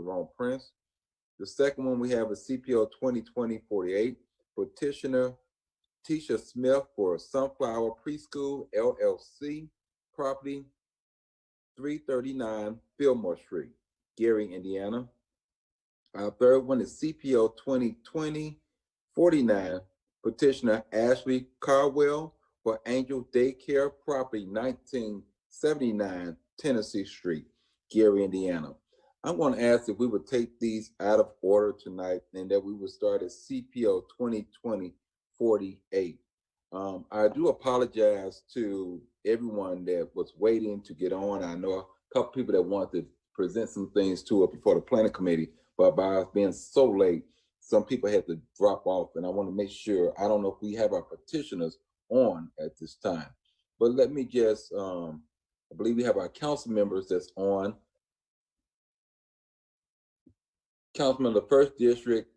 Jerome Prince. The second one we have is CPO 2020-48, petitioner Tisha Smith for Sunflower Preschool LLC, property 339 Fillmore Street, Gary, Indiana. Our third one is CPO 2020-49, petitioner Ashley Carwell for Angel Daycare, property 1979 Tennessee Street, Gary, Indiana. I'm going to ask if we would take these out of order tonight and that we would start at CPO 2020-48. I do apologize to everyone that was waiting to get on. I know a couple people that wanted to present some things to us before the planning committee, but by us being so late, some people had to drop off, and I want to make sure, I don't know if we have our petitioners on at this time, but let me just, I believe we have our council members that's on. Councilman of the 1st District,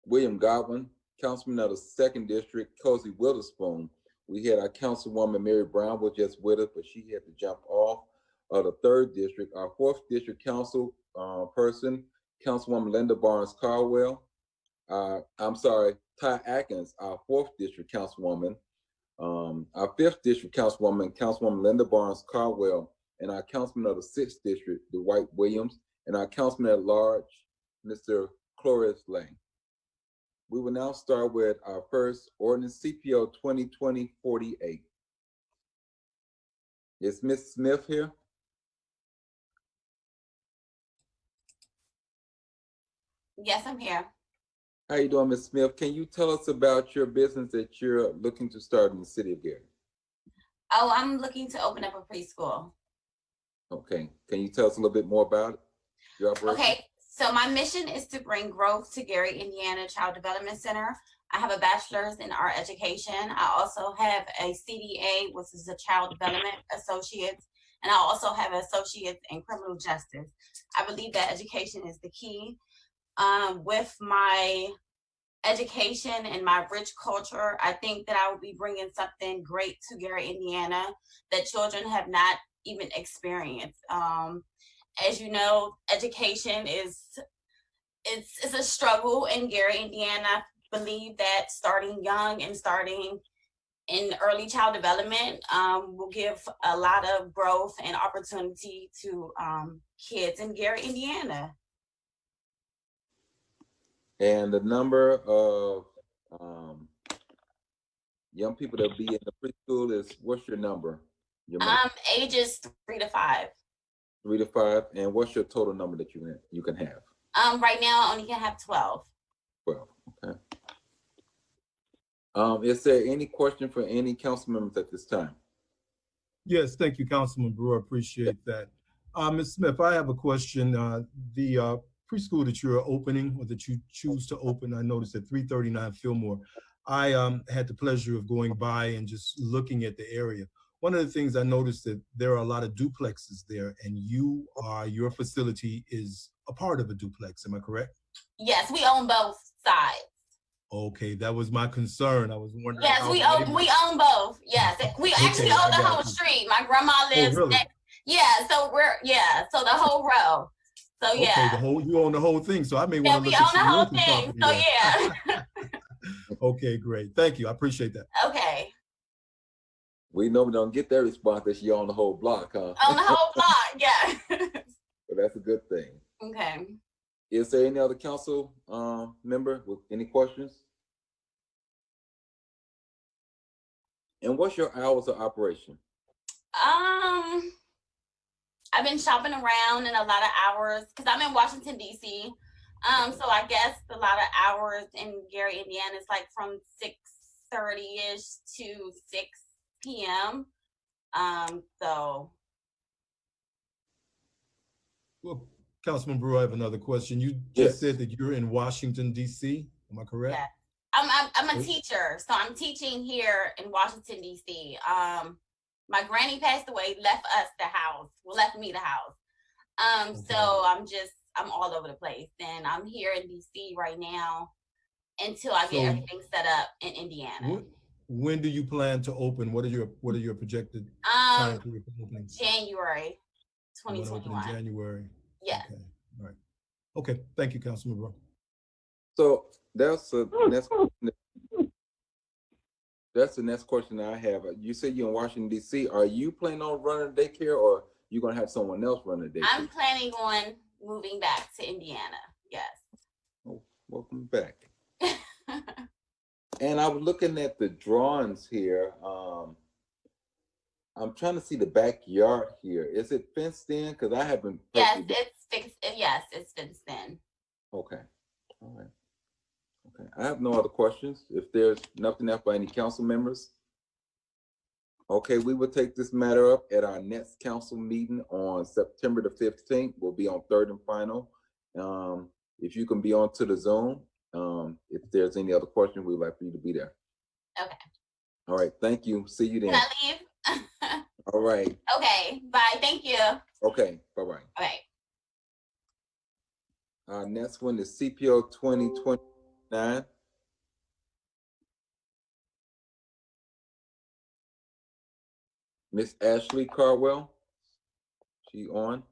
William Godwin. Councilman of the 2nd District, Cozy Witherspoon. We had our Councilwoman Mary Brown was just with us, but she had to jump off. Of the 3rd District, our 4th District Council person, Councilwoman Linda Barnes Caldwell. I'm sorry, Ty Atkins, our 4th District Councilwoman. Our 5th District Councilwoman, Councilwoman Linda Barnes Caldwell, and our Councilman of the 6th District, Dwight Williams, and our Councilman at Large, Mr. Cloris Lang. We will now start with our first ordinance, CPO 2020-48. Is Ms. Smith here? Yes, I'm here. How you doing, Ms. Smith? Can you tell us about your business that you're looking to start in the city of Gary? Oh, I'm looking to open up a preschool. Okay, can you tell us a little bit more about it, your operation? Okay, so my mission is to bring growth to Gary, Indiana Child Development Center. I have a bachelor's in art education. I also have a CDA, which is a Child Development Associate, and I also have an associate in criminal justice. I believe that education is the key. With my education and my rich culture, I think that I will be bringing something great to Gary, Indiana that children have not even experienced. As you know, education is a struggle in Gary, Indiana. I believe that starting young and starting in early child development will give a lot of growth and opportunity to kids in Gary, Indiana. And the number of young people that be in the preschool is, what's your number? Ages 3 to 5. 3 to 5, and what's your total number that you can have? Right now I only can have 12. 12, okay. Is there any question for any council members at this time? Yes, thank you, Councilman Brewer. Appreciate that. Ms. Smith, I have a question. The preschool that you're opening, or that you choose to open, I noticed at 339 Fillmore. I had the pleasure of going by and just looking at the area. One of the things I noticed that there are a lot of duplexes there, and your facility is a part of a duplex. Am I correct? Yes, we own both sides. Okay, that was my concern. I was wondering. Yes, we own both. Yes, we actually own the whole street. My grandma lives really? next. Yeah, so so the whole row. So yeah. Okay, you own the whole thing. So I may want to look at the whole thing. So yeah. Okay, great. Thank you. I appreciate that. Okay. We normally don't get that response that you own the whole block, huh? On the whole block, yeah. But that's a good thing. Okay. Is there any other council member with any questions? And what's your hours of operation? I've been shopping around in a lot of hours because I'm in Washington, D.C. So I guess a lot of hours in Gary, Indiana is like from 6:30-ish to 6 p.m. So. Well, Councilman Brewer, I have another question. You just said that you're in Washington, D.C. Am I correct? Yeah. I'm a teacher, so I'm teaching here in Washington, D.C. My granny passed away, left me the house. Okay. So I'm all over the place, and I'm here in D.C. right now until I get everything set up in Indiana. When do you plan to open? What are your projected time period for opening? January 2021. Open in January. Yes. Okay, all right. Okay, thank you, Councilman Brewer. So that's the next question I have. You said you're in Washington D.C. Are you planning on running a daycare, or you gonna have someone else run a daycare? I'm planning on moving back to Indiana. Yes. Oh, welcome back. And I was looking at the drawings here. I'm trying to see the backyard here. Is it fenced in? Because I haven't. Yes, personally been- it's fixed. Yes, it's fenced in. Okay. All right. Okay. I have no other questions. If there's nothing else by any council members. Okay, we will take this matter up at our next council meeting on September the 15th. We'll be on third and final. If you can be on to the Zoom, if there's any other question, we'd like for you to be there. Okay. All right, thank you. See you then. Can I leave? All right. Okay, bye. Thank you. Okay, bye-bye. Okay. Next one is CPO 2029. Miss Ashley Cardwell, she on?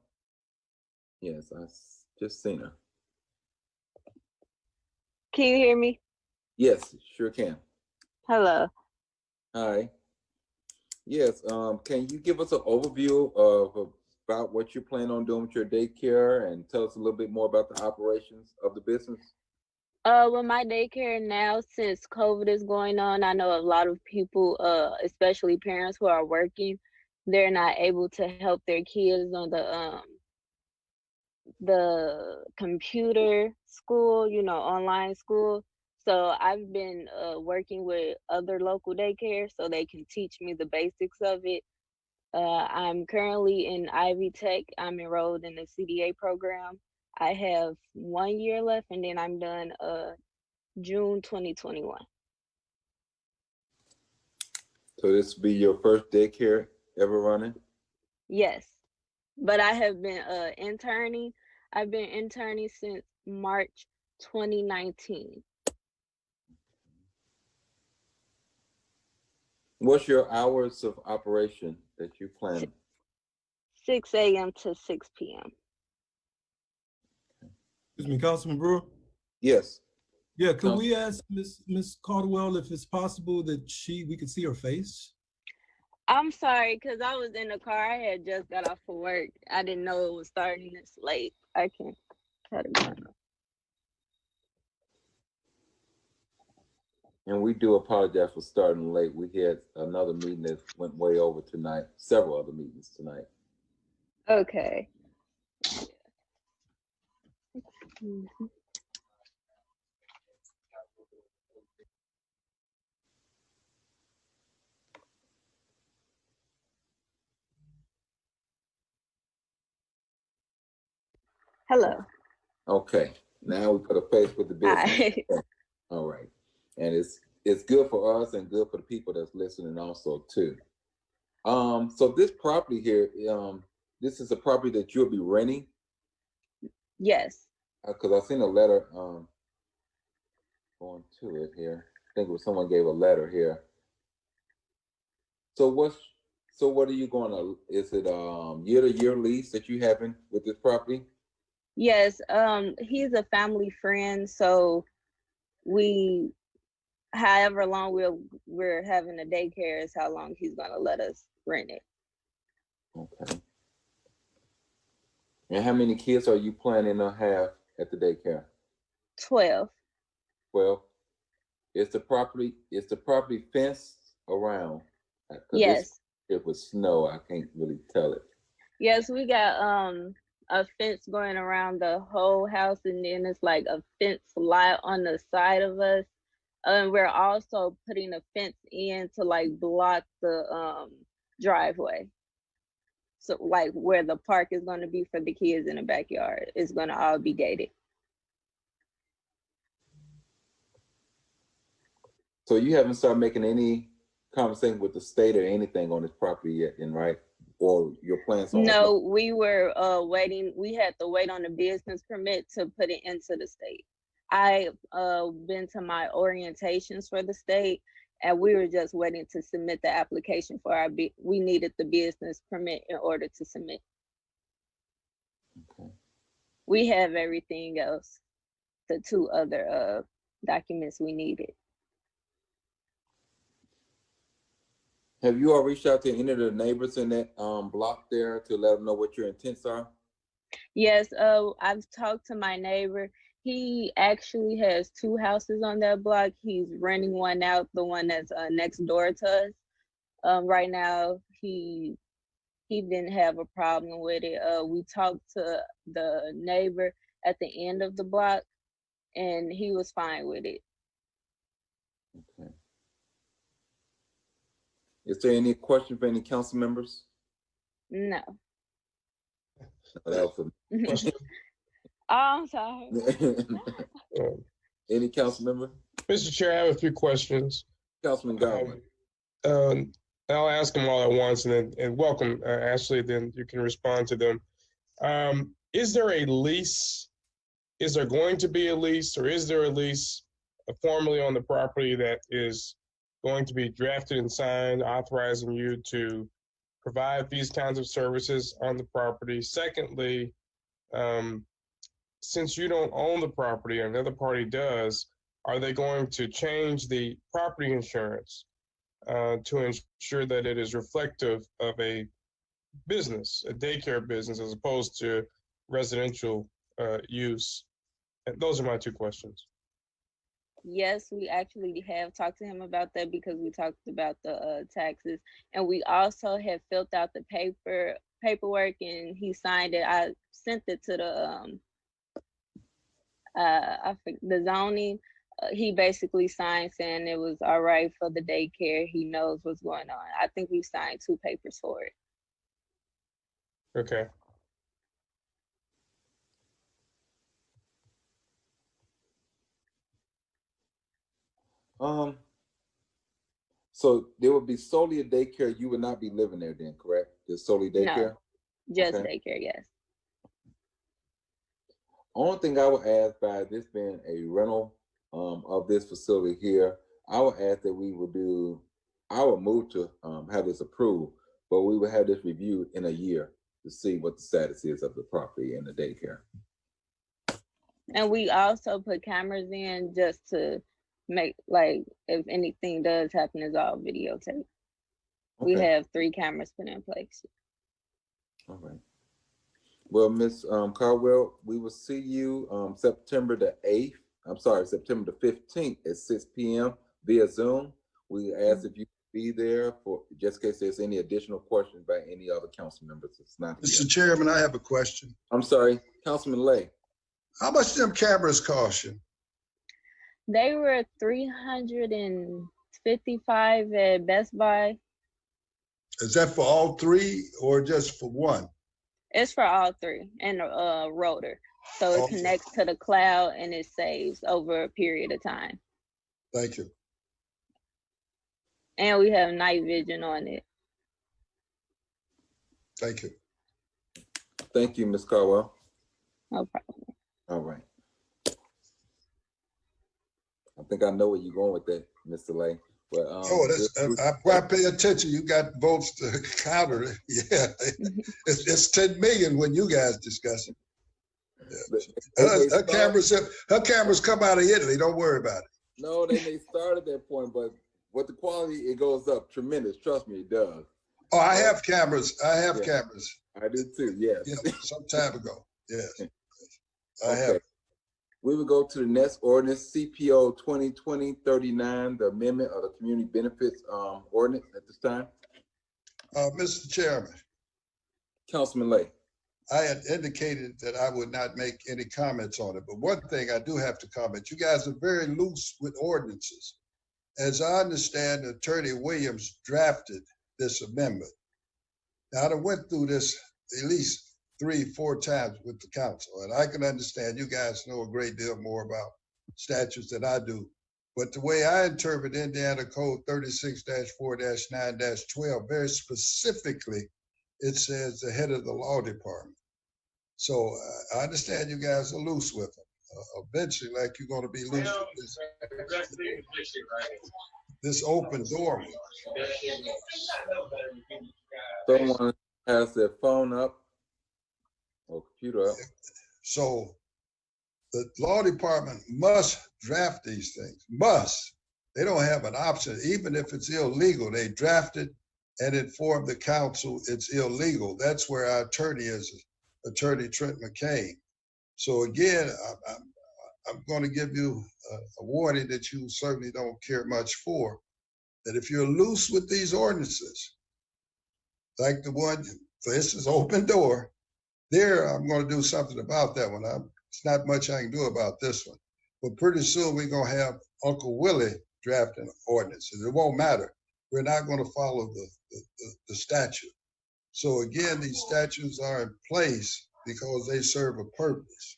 Yes, just seen her. Can you hear me? Yes, sure can. Hello. Hi. Yes, can you give us an overview of about what you plan on doing with your daycare and tell us a little bit more about the operations of the business? With my daycare now, since COVID is going on, I know a lot of people, especially parents who are working, they're not able to help their kids on the computer school, online school. So I've been working with other local daycares so they can teach me the basics of it. I'm currently in Ivy Tech. I'm enrolled in the CDA program. I have 1 year left, and then I'm done June 2021. So this will be your first daycare ever running? Yes, but I have been interning. I've been interning since March 2019. What's your hours of operation that you plan? 6 a.m. to 6 p.m. Excuse me, Councilman Brewer? Yes. Yeah, could Council- we ask Miss Cardwell if it's possible that we could see her face? I'm sorry, because I was in the car. I had just got off of work. I didn't know it was starting this late. I can cut it down. And we do apologize for starting late. We had another meeting that went way over tonight, several other meetings tonight. Okay. Mhm. Hello. Okay, now we put a face with the business. Hi. All right, and it's good for us and good for the people that's listening also too. So this property here, this is a property that you'll be renting, Yes. because I've seen a letter going to it here. I think it was someone gave a letter here. So what are you going to? Is it year-to-year lease that you having with this property? Yes. He's a family friend, so we, however long we're having a daycare is how long he's gonna let us rent it. Okay. And how many kids are you planning to have at the daycare? 12. Well, is the property fenced around? 'Cause Yes. it was snow. I can't really tell it. Yes, we got a fence going around the whole house, and then it's like a fence lot on the side of us. And we're also putting a fence in to like block the driveway. So like where the park is gonna be for the kids in the backyard is gonna all be gated. So you haven't started making any conversation with the state or anything on this property yet, then, right? Or your plans on? No, we were waiting. We had to wait on the business permit to put it into the state. I've been to my orientations for the state, and we were just waiting to submit the application for we needed the business permit in order to submit. Okay. We have everything else, the 2 other documents we needed. Have you all reached out to any of the neighbors in that block there to let them know what your intents are? Yes, I've talked to my neighbor. He actually has 2 houses on that block. He's renting one out, the one that's next door to us. Right now, he didn't have a problem with it. We talked to the neighbor at the end of the block, and he was fine with it. Okay. Is there any question for any council members? No. That was Oh, I'm sorry. Any council member? Mr. Chair, I have a few questions. Councilman Godwin. I'll ask them all at once and welcome, Ashley, then you can respond to them. Is there a lease? Is there going to be a lease, or is there a lease formally on the property that is going to be drafted and signed, authorizing you to provide these kinds of services on the property? Secondly, since you don't own the property and another party does, are they going to change the property insurance to ensure that it is reflective of a business, a daycare business, as opposed to residential use? And those are my 2 questions. Yes, we actually have talked to him about that because we talked about the taxes, and we also have filled out the paperwork, and he signed it. I sent it to the zoning. He basically signed saying it was all right for the daycare. He knows what's going on. I think we signed 2 papers for it. Okay. So there would be solely a daycare. You would not be living there then, correct? Just solely daycare? No, just Okay. daycare, yes. Only thing I would ask, by this being a rental of this facility here, I would ask that we would I would move to have this approved, but we would have this reviewed in a year to see what the status is of the property and the daycare. And we also put cameras in just to make, like, if anything does happen, it's all videotape. We Okay. have 3 cameras put in place. All right. Well, Ms. Caldwell, we will see you September the 8th. I'm sorry, September the 15th at 6 p.m. via Zoom. We ask if you could be there for just in case there's any additional questions by any other council members. It's not here. Mr. Chairman, I have a question. I'm sorry, Councilman Lay. How much them cameras cost you? They were $355 at Best Buy. Is that for all 3 or just for one? It's for all 3 and a rotor. So it Okay. connects to the cloud and it saves over a period of time. Thank you. And we have night vision on it. Thank you. Thank you, Ms. Caldwell. No problem. All right. I think I know where you're going with that, Mr. Lay. But, I pay attention. You got votes to counter it. Yeah, it's 10 million when you guys discuss it. Yeah. Her cameras come out of Italy. Don't worry about it. No, they may start at that point, but with the quality, it goes up tremendous. Trust me, it does. Oh, I have cameras. Yeah. Cameras. I do too, yes. Yeah, some time ago. Yes. I Okay. have. We will go to the next ordinance, CPO 2020-39, the amendment of the community benefits ordinance at this time. Mr. Chairman, Councilman Lay. I had indicated that I would not make any comments on it, but one thing I do have to comment. You guys are very loose with ordinances. As I understand, Attorney Williams drafted this amendment. Now, I went through this at least 3-4 times with the council, and I can understand you guys know a great deal more about statutes than I do. But the way I interpret Indiana Code 36-4-9-12, very specifically, it says the head of the law department. So I understand you guys are loose with them. Eventually, like you're going to be loose with this open door. Someone has their phone up or computer up. So the law department must draft these things, must. They don't have an option. Even if it's illegal, they draft it and inform the council it's illegal. That's where our attorney is, Attorney Trent McCain. So again, I'm going to give you a warning that you certainly don't care much for, that if you're loose with these ordinances, like the one, for instance, open door, there, I'm going to do something about that one. It's not much I can do about this one. But pretty soon we're going to have Uncle Willie drafting ordinances. It won't matter. We're not going to follow the statute. So again, these statutes are in place because they serve a purpose.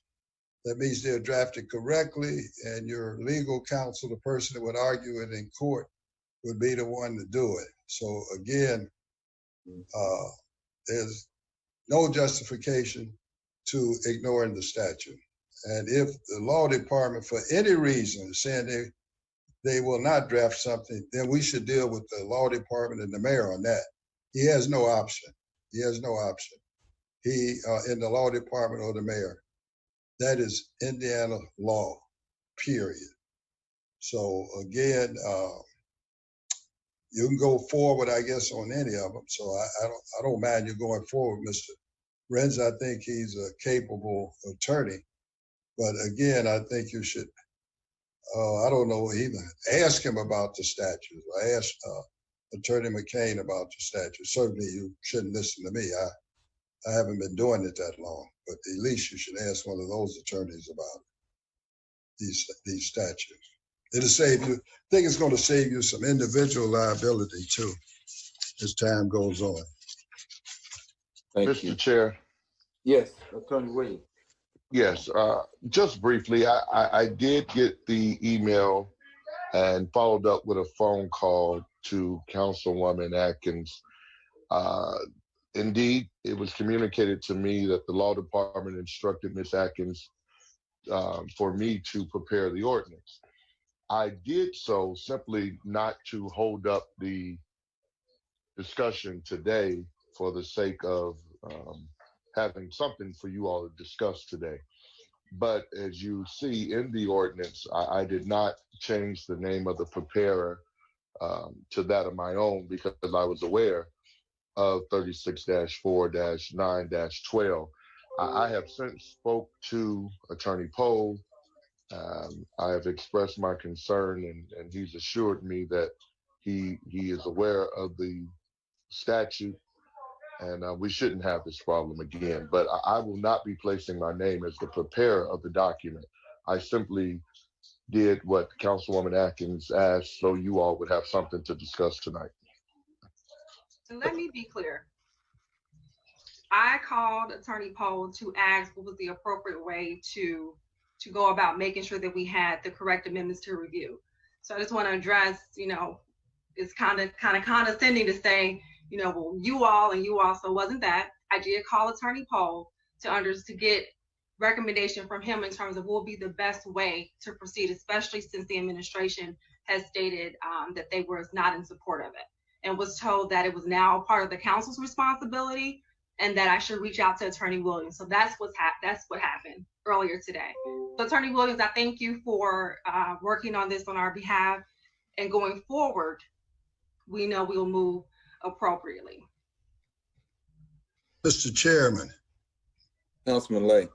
That means they're drafted correctly, and your legal counsel, the person that would argue it in court, would be the one to do it. So again, there's no justification to ignoring the statute. And if the law department, for any reason, is saying they will not draft something, then we should deal with the law department and the mayor on that. He has no option. He has no option. He, in the law department or the mayor, that is Indiana law, period. So again, you can go forward, I guess, on any of them. So I don't mind you going forward, Mr. Renz. I think he's a capable attorney. But again, I think you should, I don't know, even ask him about the statute. I asked Attorney McCain about the statute. Certainly you shouldn't listen to me. I haven't been doing it that long, but at least you should ask one of those attorneys about these statutes. It'll save you, I think it's going to save you some individual liability too, as time goes on. Thank you. Mr. Chair. Yes, Attorney Williams. Yes, just briefly, I did get the email and followed up with a phone call to Councilwoman Atkins. Indeed, it was communicated to me that the law department instructed Ms. Atkins for me to prepare the ordinance. I did so simply not to hold up the discussion today for the sake of having something for you all to discuss today. But as you see in the ordinance, I did not change the name of the preparer to that of my own because I was aware of 36-4-9-12. I have since spoke to Attorney Poe. I have expressed my concern, and he's assured me that he is aware of the statute, and we shouldn't have this problem again. But I will not be placing my name as the preparer of the document. I simply did what Councilwoman Atkins asked, so you all would have something to discuss tonight. And let me be clear. I called Attorney Poe to ask what was the appropriate way to go about making sure that we had the correct amendments to review. So I just want to address, it's kind of condescending to say, well, you all and you all, so it wasn't that. I did call Attorney Poe to get recommendation from him in terms of what would be the best way to proceed, especially since the administration has stated that they were not in support of it, and was told that it was now part of the council's responsibility and that I should reach out to Attorney Williams. So that's what happened earlier today. So Attorney Williams, I thank you for working on this on our behalf, and going forward, we know we'll move appropriately. Mr. Chairman. Councilman Lay.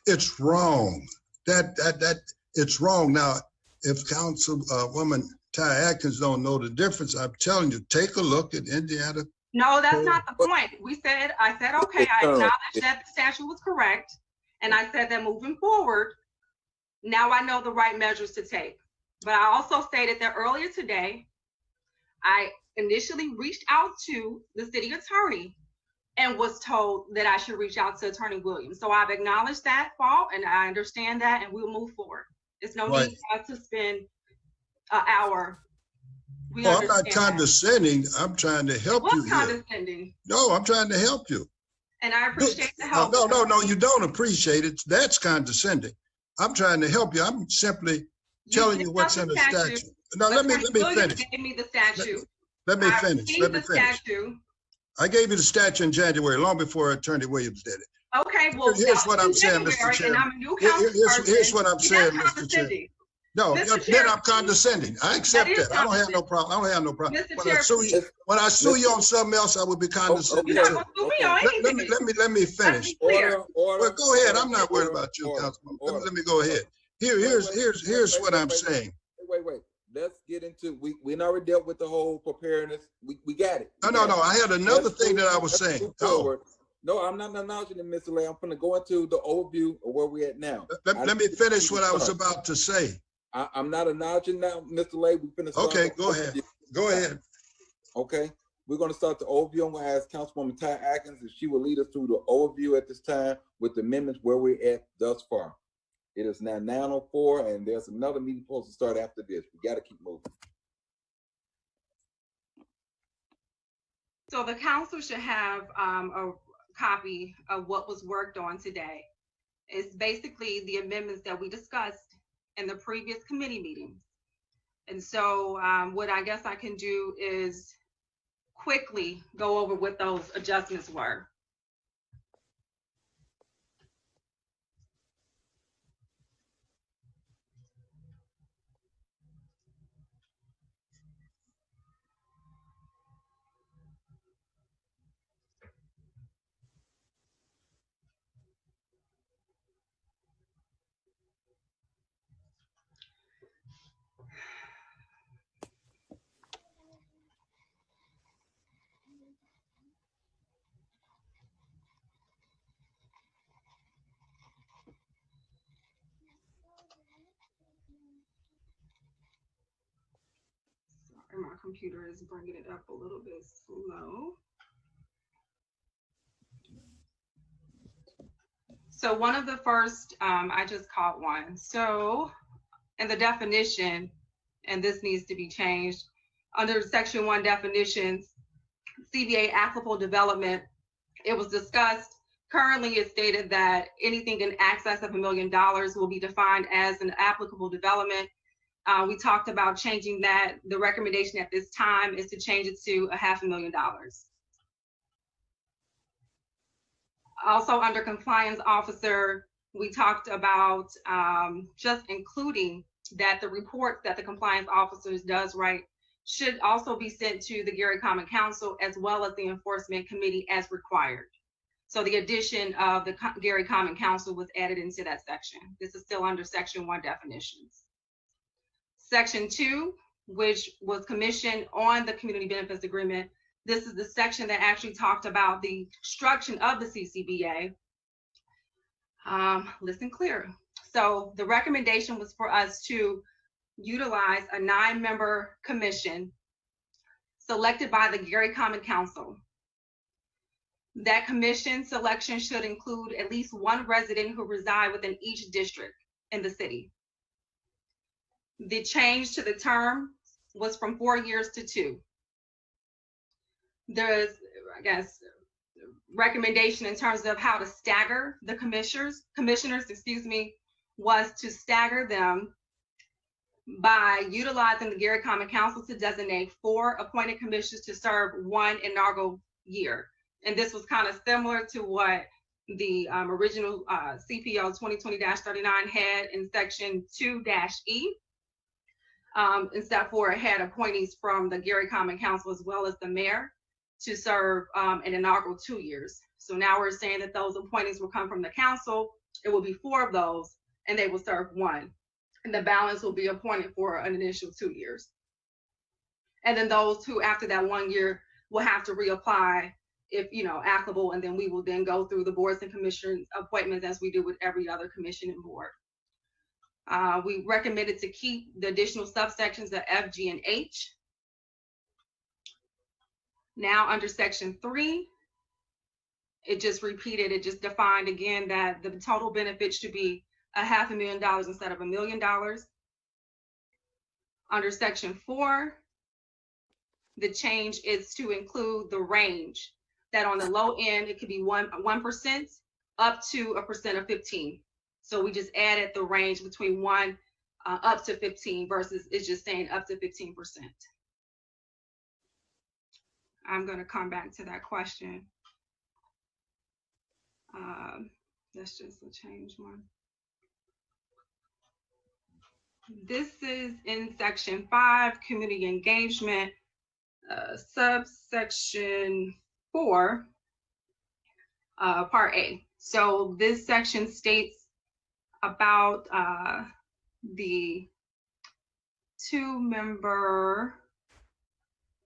It's wrong. It's wrong. Now, if Councilwoman Ty Atkins don't know the difference, I'm telling you, take a look at Indiana. No, that's not the point. I said, okay, I acknowledge that the statute was correct. And I said that moving forward, now I know the right measures to take. But I also stated that earlier today, I initially reached out to the city attorney and was told that I should reach out to Attorney Williams. So I've acknowledged that fault, and I understand that, and we'll move forward. There's no need for us to spend an hour. I'm not condescending. I'm trying to help you. What's condescending? No, I'm trying to help you. And I appreciate the help. No, you don't appreciate it. That's condescending. I'm trying to help you. I'm simply telling you what's in the statute. No, let me finish. Gave me the statute. Let me finish. I gave you the statute in January, long before Attorney Williams did it. Okay, well, Here's what I'm in saying, Mr. February, Chairman. and I'm a new council Here's what I'm person. saying, That's Mr. Chair. condescending. No, Mr. then Chair, I'm condescending. I accept is that. I don't have no problem. I don't have no problem. Mr. Chair, When I sue you on something else, I would be condescending you're okay. not too. gonna sue me on anything. Let me Let's finish. be clear. Well, go ahead. I'm not worried about you, Councilman. Let me go ahead. Here's what I'm saying. Wait. Let's get into, we already dealt with the whole preparedness. We got it. No. I had another thing that I was saying. Move forward. No, I'm not announcing it, Mr. Lay. I'm gonna go into the overview of where we're at now. Let me finish what I was about to say. I'm not announcing now, Mr. Lay. We're gonna start. Okay, the go ahead. overview. Go ahead. Okay, we're gonna start the overview. I'm gonna ask Councilwoman Ty Atkins if she will lead us through the overview at this time with the amendments where we're at thus far. It is now 9:04, and there's another meeting supposed to start after this. We gotta keep moving. So the council should have a copy of what was worked on today. It's basically the amendments that we discussed in the previous committee meetings. And so what I guess I can do is quickly go over what those adjustments were. Sorry, my computer is bringing it up a little bit slow. So one of the first, I just caught one. So in the definition, and this needs to be changed, under section 1 definitions, CBA applicable development, it was discussed. Currently, it's stated that anything in excess of $1 million will be defined as an applicable development. We talked about changing that. The recommendation at this time is to change it to $500,000. Also, under compliance officer, we talked about just including that the reports that the compliance officers does write should also be sent to the Gary Common Council as well as the enforcement committee as required. So the addition of the Gary Common Council was added into that section. This is still under section 1 definitions. Section 2, which was commissioned on the community benefits agreement. This is the section that actually talked about the construction of the CCBA. Listen clear. So the recommendation was for us to utilize a 9-member commission selected by the Gary Common Council. That commission selection should include at least one resident who reside within each district in the city. The change to the term was from 4 years to 2. There's, I guess, recommendation in terms of how to stagger the commissioners, was to stagger them by utilizing the Gary Common Council to designate 4 appointed commissioners to serve 1 inaugural year. And this was kind of similar to what the original CPO 2020-39 had in section 2-E. In step 4, it had appointees from the Gary Common Council as well as the mayor to serve an inaugural 2 years. So now we're saying that those appointees will come from the council. It will be 4 of those, and they will serve 1. And the balance will be appointed for an initial 2 years. And then those who, after that 1 year, will have to reapply if, applicable, and then we will then go through the boards and commission appointments as we do with every other commission and board. We recommended to keep the additional subsections of F, G, and H. Now under section 3, it just defined again that the total benefit should be $500,000 instead of $1 million. Under section 4, the change is to include the range, that on the low end, it could be 1% up to a percent of 15. So we just added the range between 1 up to 15 versus it's just saying up to 15%. I'm going to come back to that question. That's just a change one. This is in section 5, community engagement, subsection 4, part A. So this section states about the 2-member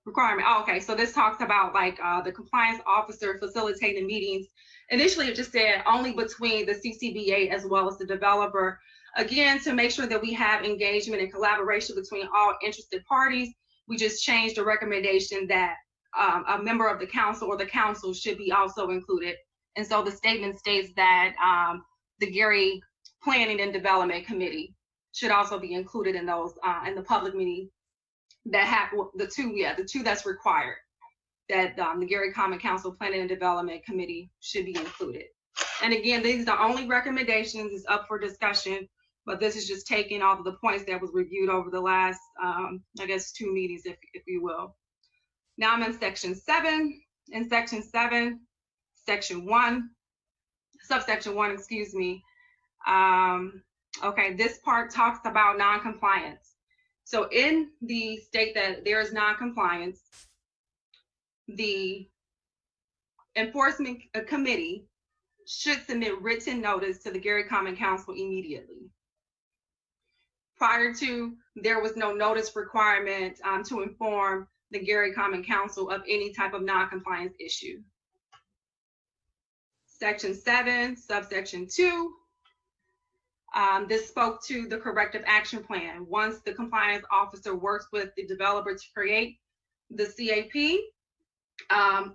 requirement. Oh, okay, so this talks about like the compliance officer facilitating meetings. Initially, it just said only between the CCBA as well as the developer. Again, to make sure that we have engagement and collaboration between all interested parties, we just changed the recommendation that a member of the council or the council should be also included. And so the statement states that the Gary Planning and Development Committee should also be included in those in the public meeting that have the two that's required, that the Gary Common Council Planning and Development Committee should be included. And again, these are only recommendations, it's up for discussion, but this is just taking all of the points that was reviewed over the last, I guess, 2 meetings, if you will. Now I'm in section 7. In section 7, section 1, subsection 1, excuse me. Okay, this part talks about non-compliance. So in the state that there is non-compliance, the enforcement committee should submit written notice to the Gary Common Council immediately. Prior to, there was no notice requirement to inform the Gary Common Council of any type of non-compliance issue. Section 7, subsection 2, this spoke to the corrective action plan. Once the compliance officer works with the developer to create the CAP,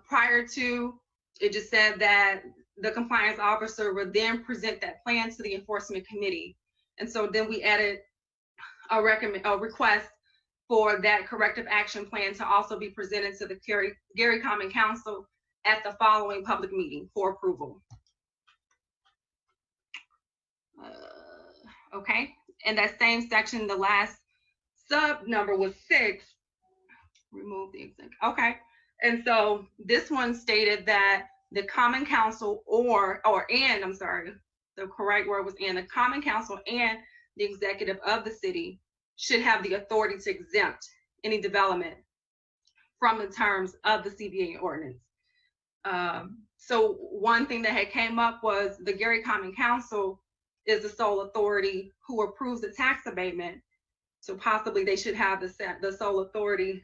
prior to, it just said that the compliance officer would then present that plan to the enforcement committee. And so then we added a request for that corrective action plan to also be presented to the Gary Common Council at the following public meeting for approval. Okay, and that same section, the last sub number was 6, remove the exec. Okay, and so this one stated that the Common Council I'm sorry, the correct word was and, the Common Council and the executive of the city should have the authority to exempt any development from the terms of the CBA ordinance. So one thing that had came up was the Gary Common Council is the sole authority who approves the tax abatement. So possibly they should have the sole authority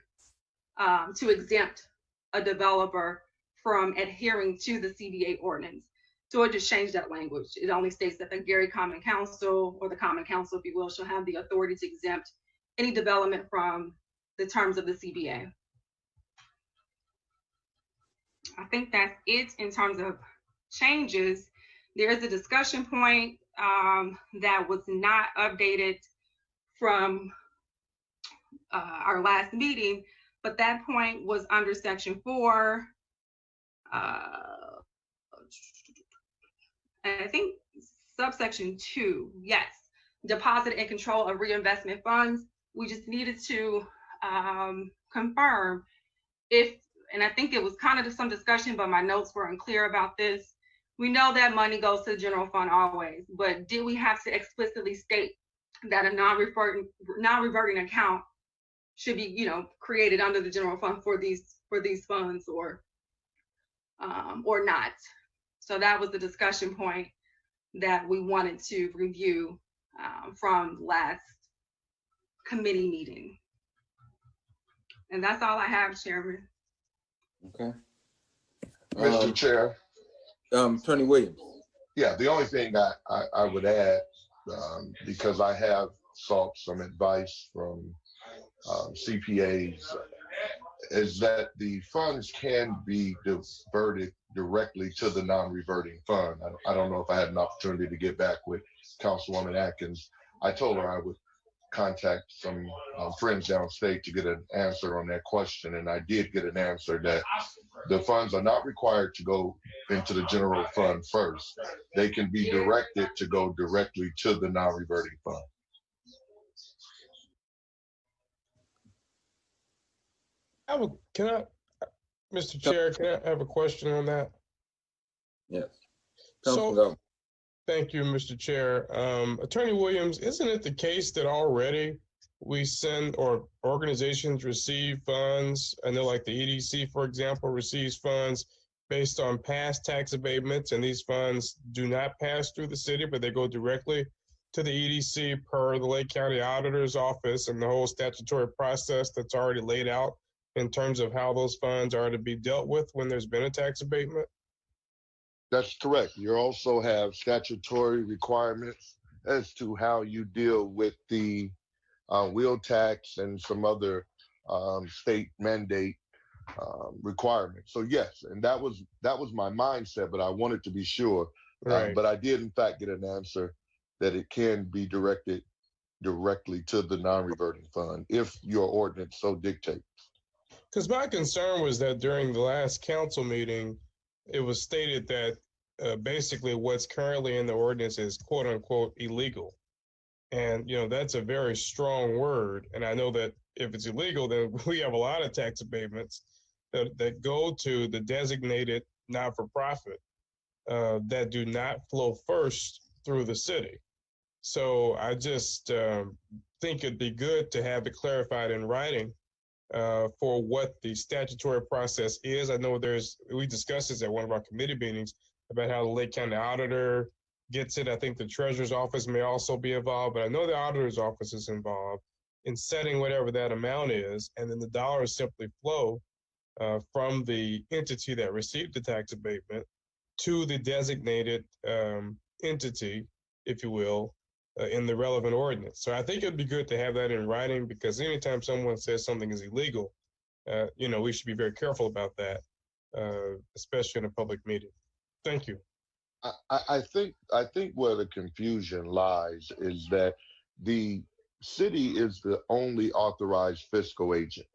to exempt a developer from adhering to the CBA ordinance. So it just changed that language. It only states that the Gary Common Council, or the Common Council, if you will, shall have the authority to exempt any development from the terms of the CBA. I think that's it in terms of changes. There is a discussion point that was not updated from our last meeting, but that point was under section 4. I think subsection 2, yes, deposit and control of reinvestment funds. We just needed to confirm if, and I think it was kind of some discussion, but my notes were unclear about this. We know that money goes to the general fund always, but did we have to explicitly state that a non-reverting account should be, created under the general fund for these funds, or not? So that was the discussion point that we wanted to review from last committee meeting. And that's all I have, Chairman. Okay. Mr. Chair. Attorney Williams. Yeah, the only thing I would add, because I have sought some advice from CPAs, is that the funds can be diverted directly to the non-reverting fund. I don't know if I had an opportunity to get back with Councilwoman Atkins. I told her I would contact some friends downstate to get an answer on that question, and I did get an answer that the funds are not required to go into the general fund first. They can be directed to go directly to the non-reverting fund. Mr. Chair, can I have a question on that? Yes. Councilman So, Ellis. thank you, Mr. Chair. Attorney Williams, isn't it the case that already we send or organizations receive funds? I know like the EDC, for example, receives funds based on past tax abatements, and these funds do not pass through the city, but they go directly to the EDC per the Lake County Auditor's Office and the whole statutory process that's already laid out in terms of how those funds are to be dealt with when there's been a tax abatement? That's correct. You also have statutory requirements as to how you deal with the wheel tax and some other state mandate requirements. So yes, and that was my mindset, but I wanted to be sure. Right. But I did in fact get an answer that it can be directed directly to the non-reverting fund if your ordinance so dictates. Because my concern was that during the last council meeting, it was stated that basically what's currently in the ordinance is quote unquote illegal. And, you know, that's a very strong word. And I know that if it's illegal, then we have a lot of tax abatements that go to the designated not-for-profit that do not flow first through the city. So I just think it'd be good to have it clarified in writing for what the statutory process is. I know we discussed this at one of our committee meetings about how the Lake County Auditor gets it. I think the Treasurer's Office may also be involved, but I know the Auditor's Office is involved in setting whatever that amount is, and then the dollars simply flow from the entity that received the tax abatement to the designated entity, if you will, in the relevant ordinance. So I think it'd be good to have that in writing, because anytime someone says something is illegal, you know, we should be very careful about that, especially in a public meeting. Thank you. I think where the confusion lies is that the city is the only authorized fiscal agent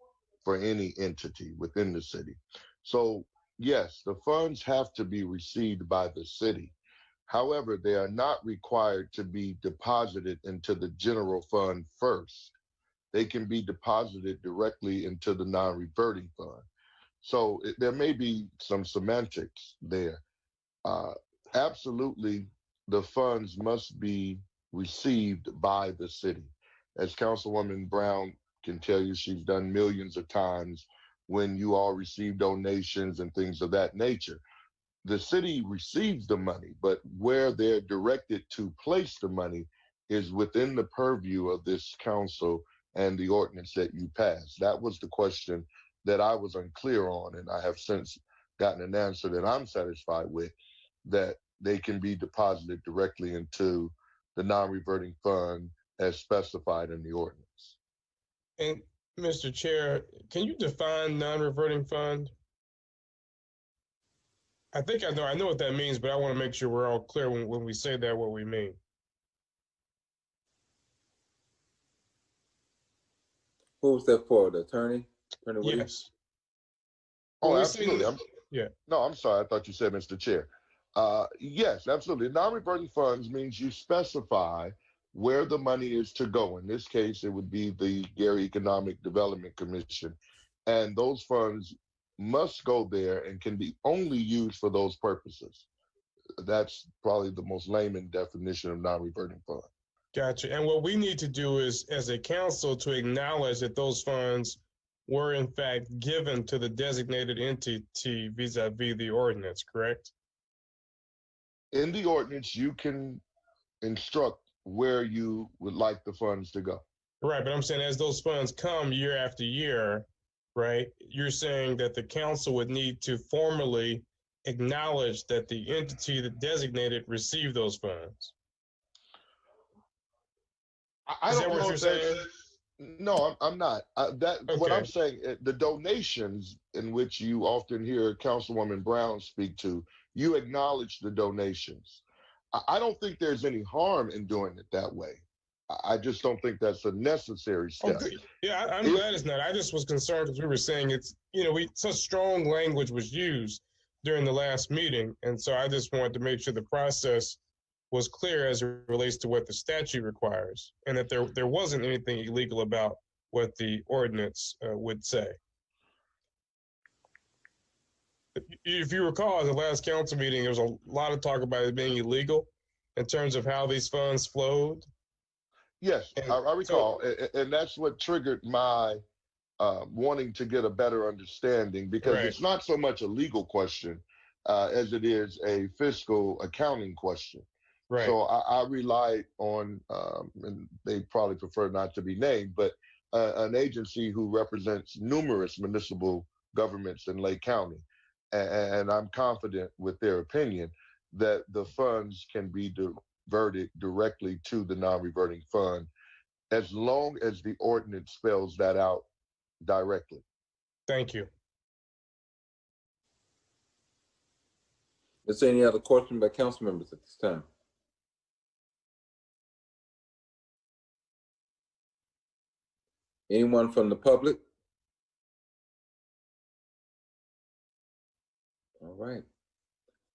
for any entity within the city. So yes, the funds have to be received by the city. However, they are not required to be deposited into the general fund first. They can be deposited directly into the non-reverting fund. So there may be some semantics there. Absolutely, the funds must be received by the city. As Councilwoman Brown can tell you, she's done millions of times when you all receive donations and things of that nature. The city receives the money, but where they're directed to place the money is within the purview of this council and the ordinance that you passed. That was the question that I was unclear on, and I have since gotten an answer that I'm satisfied with, that they can be deposited directly into the non-reverting fund as specified in the ordinance. And Mr. Chair, can you define non-reverting fund? I think I know what that means, but I want to make sure we're all clear when we say that, what we mean. Who was that for? The attorney? Attorney Williams? Yes. Oh, When we absolutely. say- yeah. No, I'm sorry. I thought you said Mr. Chair. Yes, absolutely. Non-reverting funds means you specify where the money is to go. In this case, it would be the Gary Economic Development Commission. And those funds must go there and can be only used for those purposes. That's probably the most layman definition of non-reverting fund. Gotcha. And what we need to do is, as a council, to acknowledge that those funds were in fact given to the designated entity vis-a-vis the ordinance, correct? In the ordinance, you can instruct where you would like the funds to go. Right, but I'm saying as those funds come year after year, right, you're saying that the council would need to formally acknowledge that the entity that designated received those funds. I Is don't that what know you're if that's- saying? No, I'm not. What I'm Okay. saying, the donations in which you often hear Councilwoman Brown speak to, you acknowledge the donations. I don't think there's any harm in doing it that way. I just don't think that's a necessary Oh, step. good. Yeah, I'm If- glad it's not. I just was concerned because we were saying it's, you know, such strong language was used during the last meeting. And so I just wanted to make sure the process was clear as it relates to what the statute requires, and that there wasn't anything illegal about what the ordinance would say. if you recall, at the last council meeting, there was a lot of talk about it being illegal in terms of how these funds flowed. Yes, And I recall, and that's what triggered my wanting to get a better understanding, because Right. it's not so much a legal question as it is a fiscal accounting question. Right. So I relied on, and they probably prefer not to be named, but an agency who represents numerous municipal governments in Lake County. And I'm confident with their opinion that the funds can be diverted directly to the non-reverting fund, as long as the ordinance spells that out directly. Thank you. Is there any other question by council members at this time? Anyone from the public? All right.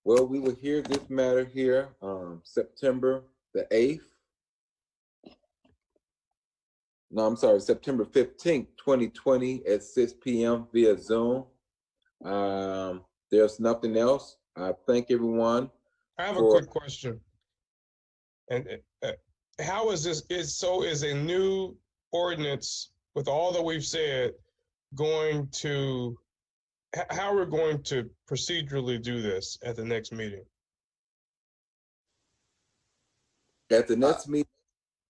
Well, we will hear this matter here September the 8th. No, I'm sorry, September 15th, 2020 at 6 p.m. via Zoom. There's nothing else. I thank everyone. I have a quick question. And how is this, is a new ordinance with all that we've said going to, how are we going to procedurally do this at the next meeting? At the next meeting,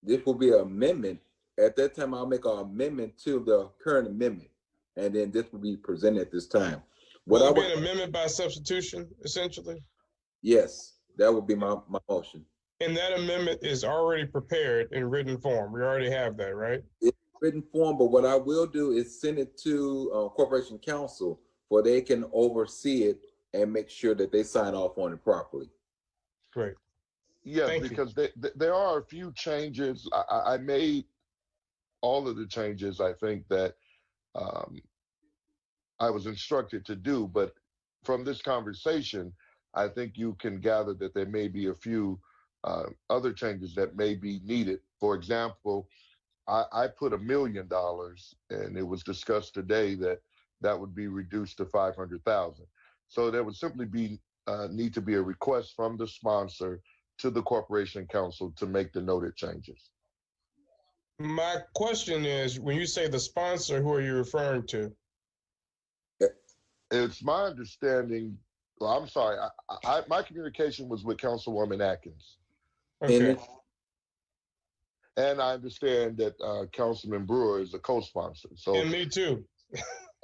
this will be an amendment. At that time, I'll make an amendment to the current amendment, and then this will be presented at this time. Will it be an amendment by substitution, essentially? Yes, that would be my motion. And that amendment is already prepared in written form. We already have that, right? It's written form, but what I will do is send it to Corporation Council where they can oversee it and make sure that they sign off on it properly. Great. Yes, Thank because there are a few changes. I made all of the changes, I think, that I was instructed to do. But from this conversation, I think you can gather that there may be a few other changes that may be needed. For example, I put $1 million, and it was discussed today that that would be reduced to 500,000. So there would simply be need to be a request from the sponsor to the Corporation Council to make the noted changes. My question is, when you say the sponsor, who are you referring to? It's my understanding, well, I'm sorry, my communication was with Councilwoman Atkins. Okay. And I understand that Councilman Brewer is a co-sponsor. So, and me too.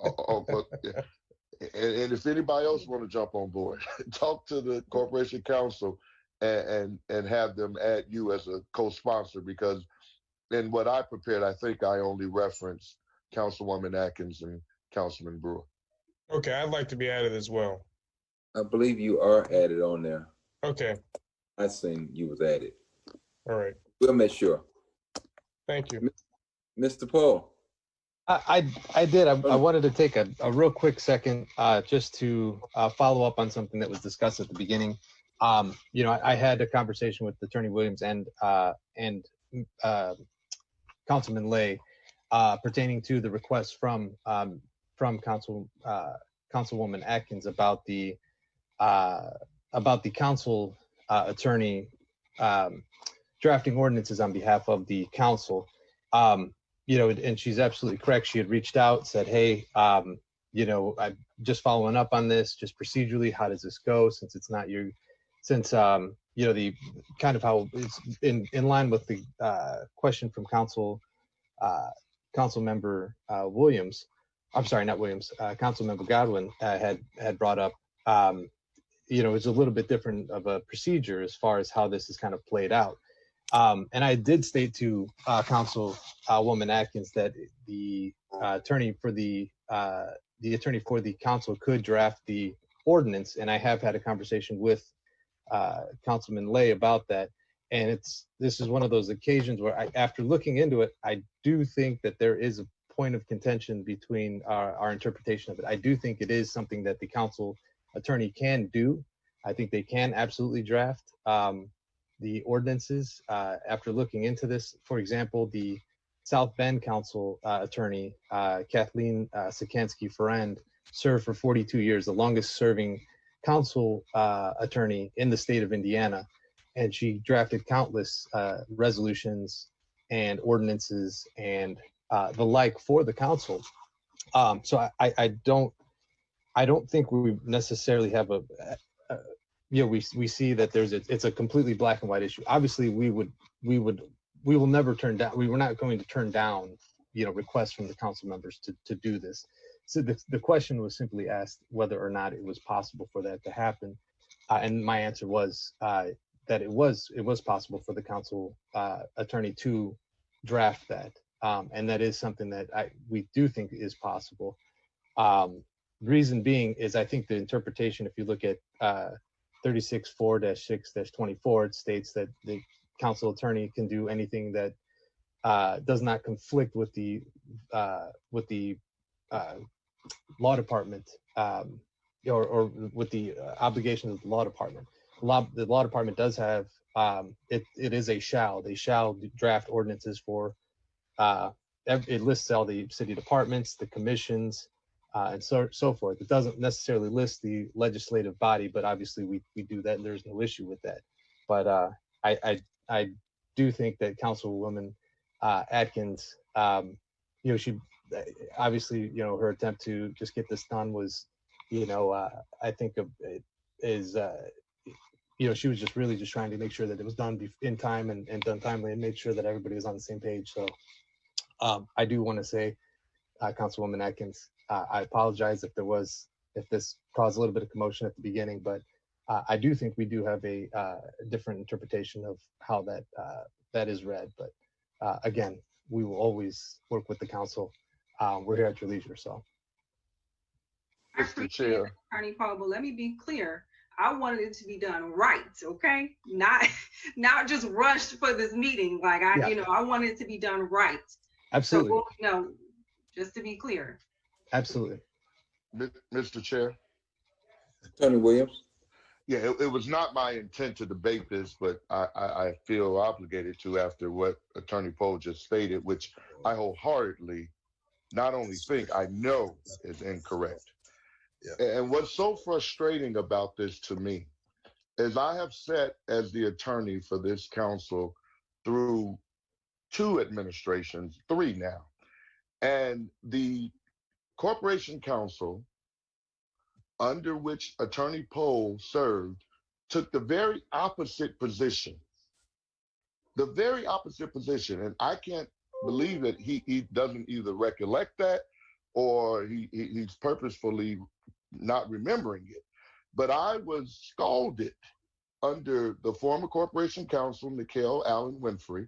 And if anybody else want to jump on board, talk to the Corporation Council and have them add you as a co-sponsor, because in what I prepared, I think I only referenced Councilwoman Atkins and Councilman Brewer. Okay, I'd like to be added as well. I believe you are added on there. Okay. I seen you was added. All right. We'll make sure. Thank you. Mr. Paul. I did. I wanted to take a real quick second just to follow up on something that was discussed at the beginning. You know, I had a conversation with Attorney Williams and Councilman Lay pertaining to the request from Councilwoman Atkins about the council attorney drafting ordinances on behalf of the council. You know, and she's absolutely correct. She had reached out, said, hey, you know, I'm just following up on this, just procedurally, how does this go? Since it's not you, since, you know, the kind of how it's in line with the question from Council Member Williams. I'm sorry, not Williams, Council Member Godwin had brought up, you know, it's a little bit different of a procedure as far as how this is kind of played out. And I did state to Councilwoman Atkins that the attorney for the council could draft the ordinance, and I have had a conversation with Councilman Lay about that. And this is one of those occasions where after looking into it, I do think that there is a point of contention between our interpretation of it. I do think it is something that the council attorney can do. I think they can absolutely draft the ordinances after looking into this. For example, the South Bend Council attorney, Kathleen Sikansky-Ferrand, served for 42 years, the longest serving council attorney in the state of Indiana. And she drafted countless resolutions and ordinances and the like for the council. So I don't think we necessarily have we see that it's a completely black and white issue. Obviously, we will never turn down. We were not going to turn down, requests from the council members to do this. So the question was simply asked whether or not it was possible for that to happen, and my answer was that it was possible for the council attorney to draft that, and that is something that we do think is possible. Reason being is I think the interpretation, if you look at 36.4-6-24, it states that the council attorney can do anything that does not conflict with the law department or with the obligations of the law department. The law department does have it is a shall. They shall draft ordinances for. It lists all the city departments, the commissions, and so forth. It doesn't necessarily list the legislative body, but obviously we do that, and there's no issue with that. But I do think that Councilwoman Atkins, she obviously, her attempt to just get this done was, I think she was just really just trying to make sure that it was done in time and done timely and made sure that everybody was on the same page. So I do want to say, Councilwoman Atkins, I apologize if this caused a little bit of commotion at the beginning, but I do think we do have a different interpretation of how that is read. But again, we will always work with the council. We're here at your leisure, so. I appreciate it, Attorney Poe, but let me be clear. I wanted it to be done right, okay? Not just rushed for this meeting. Like I wanted it to be done right. Absolutely. So, just to be clear. Absolutely. Mr. Chair. Attorney Williams. Yeah, it was not my intent to debate this, but I feel obligated to after what Attorney Poe just stated, which I wholeheartedly not only think, I know is incorrect. Yeah. And what's so frustrating about this to me is I have sat as the attorney for this council through 2 administrations, 3 now. And the Corporation Council, under which Attorney Poe served, took the very opposite position. The very opposite position. And I can't believe that he doesn't either recollect that or he's purposefully not remembering it. But I was scalded under the former Corporation Counsel, Nicole Allen Winfrey,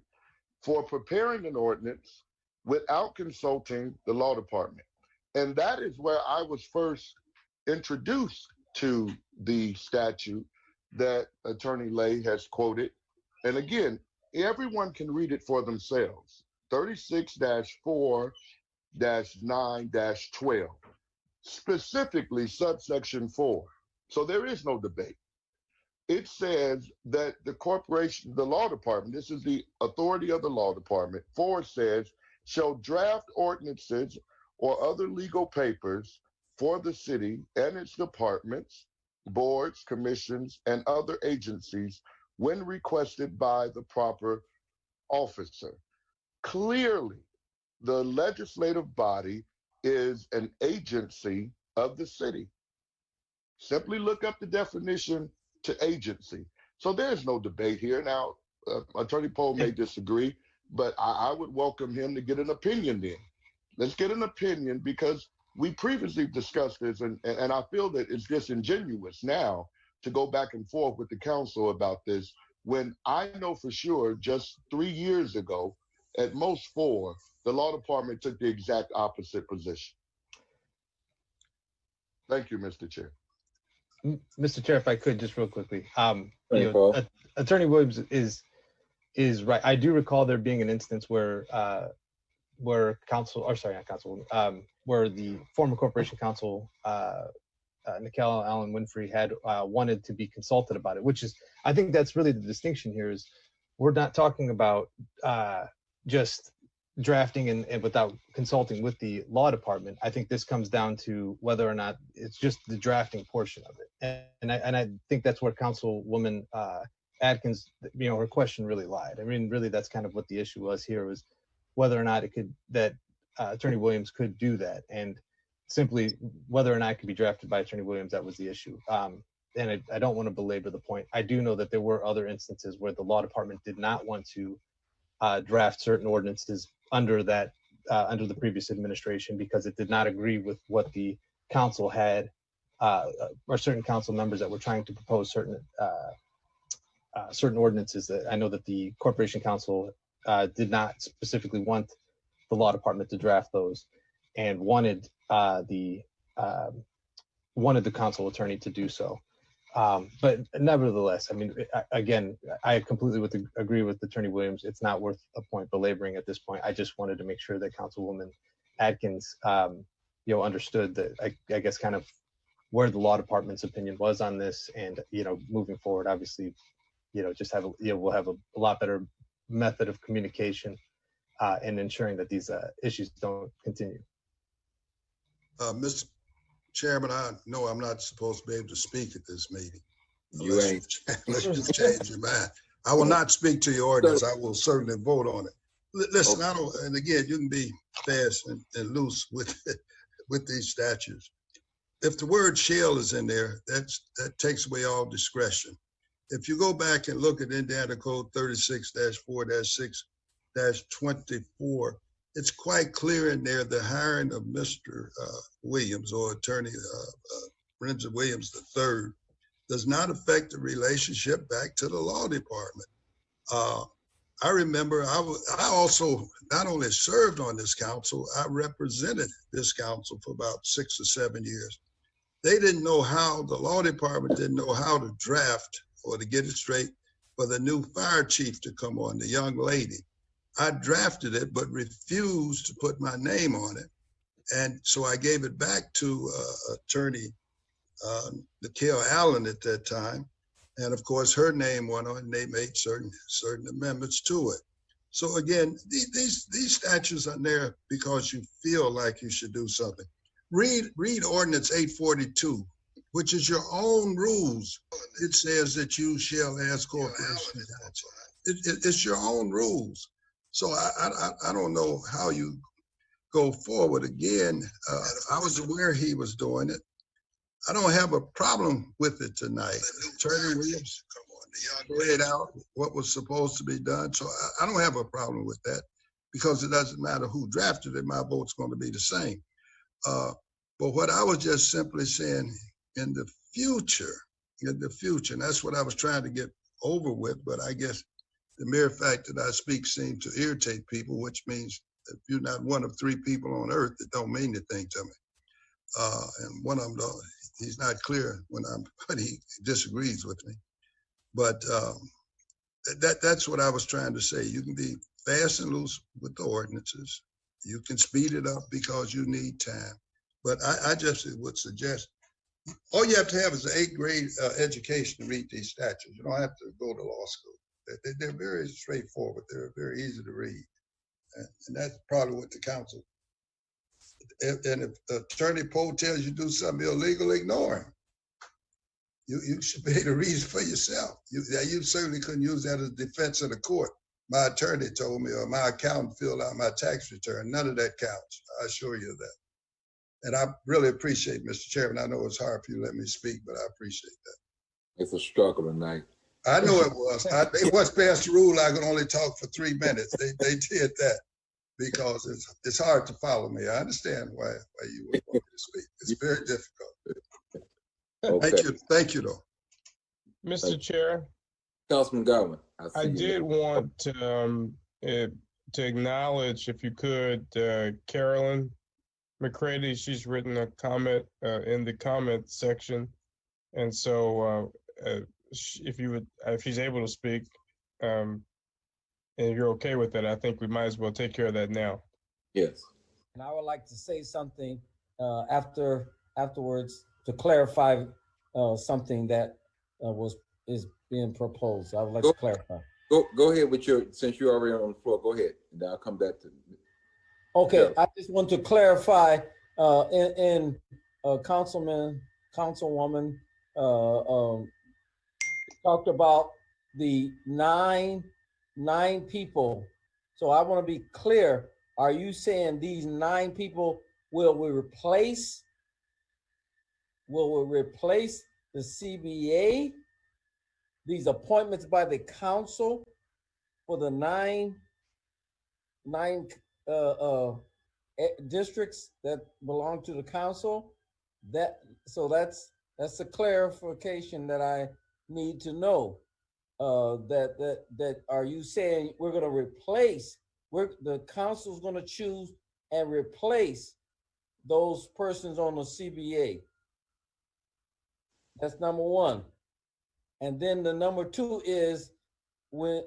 for preparing an ordinance without consulting the law department. And that is where I was first introduced to the statute that Attorney Lay has quoted. And again, everyone can read it for themselves. 36-4-9-12, specifically subsection 4. So there is no debate. It says that the corporation, the law department, this is the authority of the law department, 4 says, shall draft ordinances or other legal papers for the city and its departments, boards, commissions, and other agencies when requested by the proper officer. Clearly, the legislative body is an agency of the city. Simply look up the definition to agency. So there's no debate here. Now, Attorney Poe may disagree, but I would welcome him to get an opinion then. Let's get an opinion, because we previously discussed this, and I feel that it's disingenuous now to go back and forth with the council about this, when I know for sure just 3 years ago, at most 4, the law department took the exact opposite position. Thank you, Mr. Chair. Mr. Chair, if I could just real quickly, Attorney Williams is right. I do recall there being an instance where where the former Corporation Counsel, Nicole Allen Winfrey, had wanted to be consulted about it, which is, I think that's really the distinction here, is we're not talking about just drafting and without consulting with the law department, I think this comes down to whether or not it's just the drafting portion of it. And I think that's where Councilwoman Atkins, her question really lied. I mean, really, that's kind of what the issue was here, was whether or not Attorney Williams could do that, and simply whether or not it could be drafted by Attorney Williams. That was the issue. And I don't want to belabor the point. I do know that there were other instances where the law department did not want to draft certain ordinances under the previous administration because it did not agree with what the council had, or certain council members that were trying to propose certain ordinances. That I know that the Corporation Council did not specifically want the law department to draft those, and wanted the council attorney to do so. But nevertheless, I mean, again, I completely agree with Attorney Williams. It's not worth a point belaboring at this point. I just wanted to make sure that Councilwoman Atkins, understood that, I guess, kind of where the law department's opinion was on this, and moving forward, obviously, just have we'll have a lot better method of communication and ensuring that these issues don't continue. Mr. Chairman, I know I'm not supposed to be able to speak at this meeting. You ain't. Unless you change your mind. I will not speak to your ordinance. I will certainly vote on it. Listen, I don't, and again, you can be fast and loose with these statutes. If the word shall is in there, that takes away all discretion. If you go back and look at Indiana Code 36-4-6-24, it's quite clear in there the hiring of Mr. Williams, or Attorney Renzo Williams III, does not affect the relationship back to the law department. I remember I also not only served on this council, I represented this council for about 6 or 7 years. They didn't know how, the law department didn't know how to draft, or to get it straight, for the new fire chief to come on, the young lady. I drafted it, but refused to put my name on it. And so I gave it back to Attorney Nikhil Allen at that time. And of course, her name went on, and they made certain amendments to it. So again, these statutes are there because you feel like you should do something. Read Ordinance 842, which is your own rules. It says that you shall ask corporation counsel. It's your own rules. So I don't know how you go forward. Again, I was aware he was doing it. I don't have a problem with it tonight. Attorney Williams laid out what was supposed to be done. So I don't have a problem with that, because it doesn't matter who drafted it. My vote's going to be the same. But what I was just simply saying, in the future, and that's what I was trying to get over with, but I guess the mere fact that I speak seems to irritate people, which means if you're not one of 3 people on earth, it don't mean anything to me. And one of them, he's not clear but he disagrees with me. But that's what I was trying to say. You can be fast and loose with the ordinances. You can speed it up because you need time. But I just would suggest, all you have to have is an 8th grade education to read these statutes. You don't have to go to law school. They're very straightforward. They're very easy to read. And that's probably what the council, and if Attorney Poe tells you to do something illegal, ignore him. You should be able to read it for yourself. You certainly couldn't use that as defense in the court. My attorney told me, or my accountant filled out my tax return. None of that counts. I assure you of that. And I really appreciate, Mr. Chairman. I know it's hard for you to let me speak, but I appreciate that. It's a struggle tonight. I know it was. They once passed the rule I could only talk for 3 minutes. They did that because it's hard to follow me. I understand why you would want me to speak. It's very difficult. Okay. Thank you, though. Mr. Chair, Councilman Godwin. I did want to acknowledge, if you could, Carolyn McCready. She's written a comment in the comment section, and so if she's able to speak, and you're okay with that, I think we might as well take care of that now. Yes. And I would like to say something afterwards to clarify something that is being proposed. I would like to clarify. Go ahead with since you're already on the floor, go ahead. And I'll come back to Okay, Yeah. I just want to clarify, Councilwoman, talked about the nine people. So I want to be clear. Are you saying these 9 people will replace the CBA? These appointments by the council for the nine districts that belong to the council? That's a clarification that I need to know. That are you saying we're going to replace? The council's going to choose and replace those persons on the CBA. That's number one. And then the number 2 is when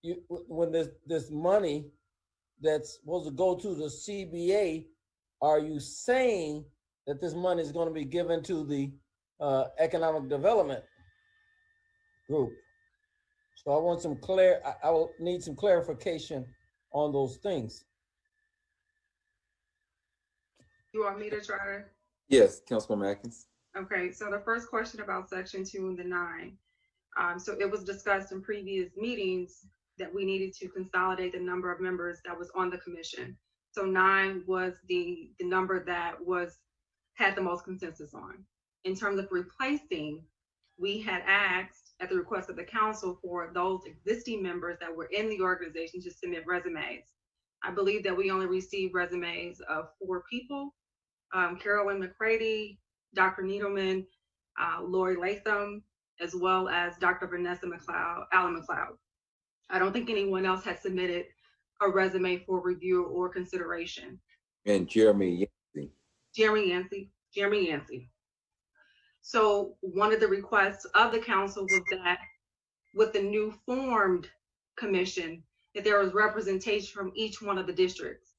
this money that's supposed to go to the CBA, are you saying that this money is going to be given to the economic development group? So I want I will need some clarification on those things. You want me to try to? Yes, Councilwoman Atkins. Okay, so the first question about section 2 and the 9. So it was discussed in previous meetings that we needed to consolidate the number of members that was on the commission. So 9 was the number that had the most consensus on. In terms of replacing, we had asked at the request of the council for those existing members that were in the organization to submit resumes. I believe that we only received resumes of 4 people, Carolyn McCready, Dr. Needleman, Lori Latham, as well as Dr. Vanessa Allen McLeod. I don't think anyone else has submitted a resume for review or consideration. And Jeremy Yancey. Jeremy Yancey. So one of the requests of the council was that with the new formed commission, that there was representation from each one of the districts.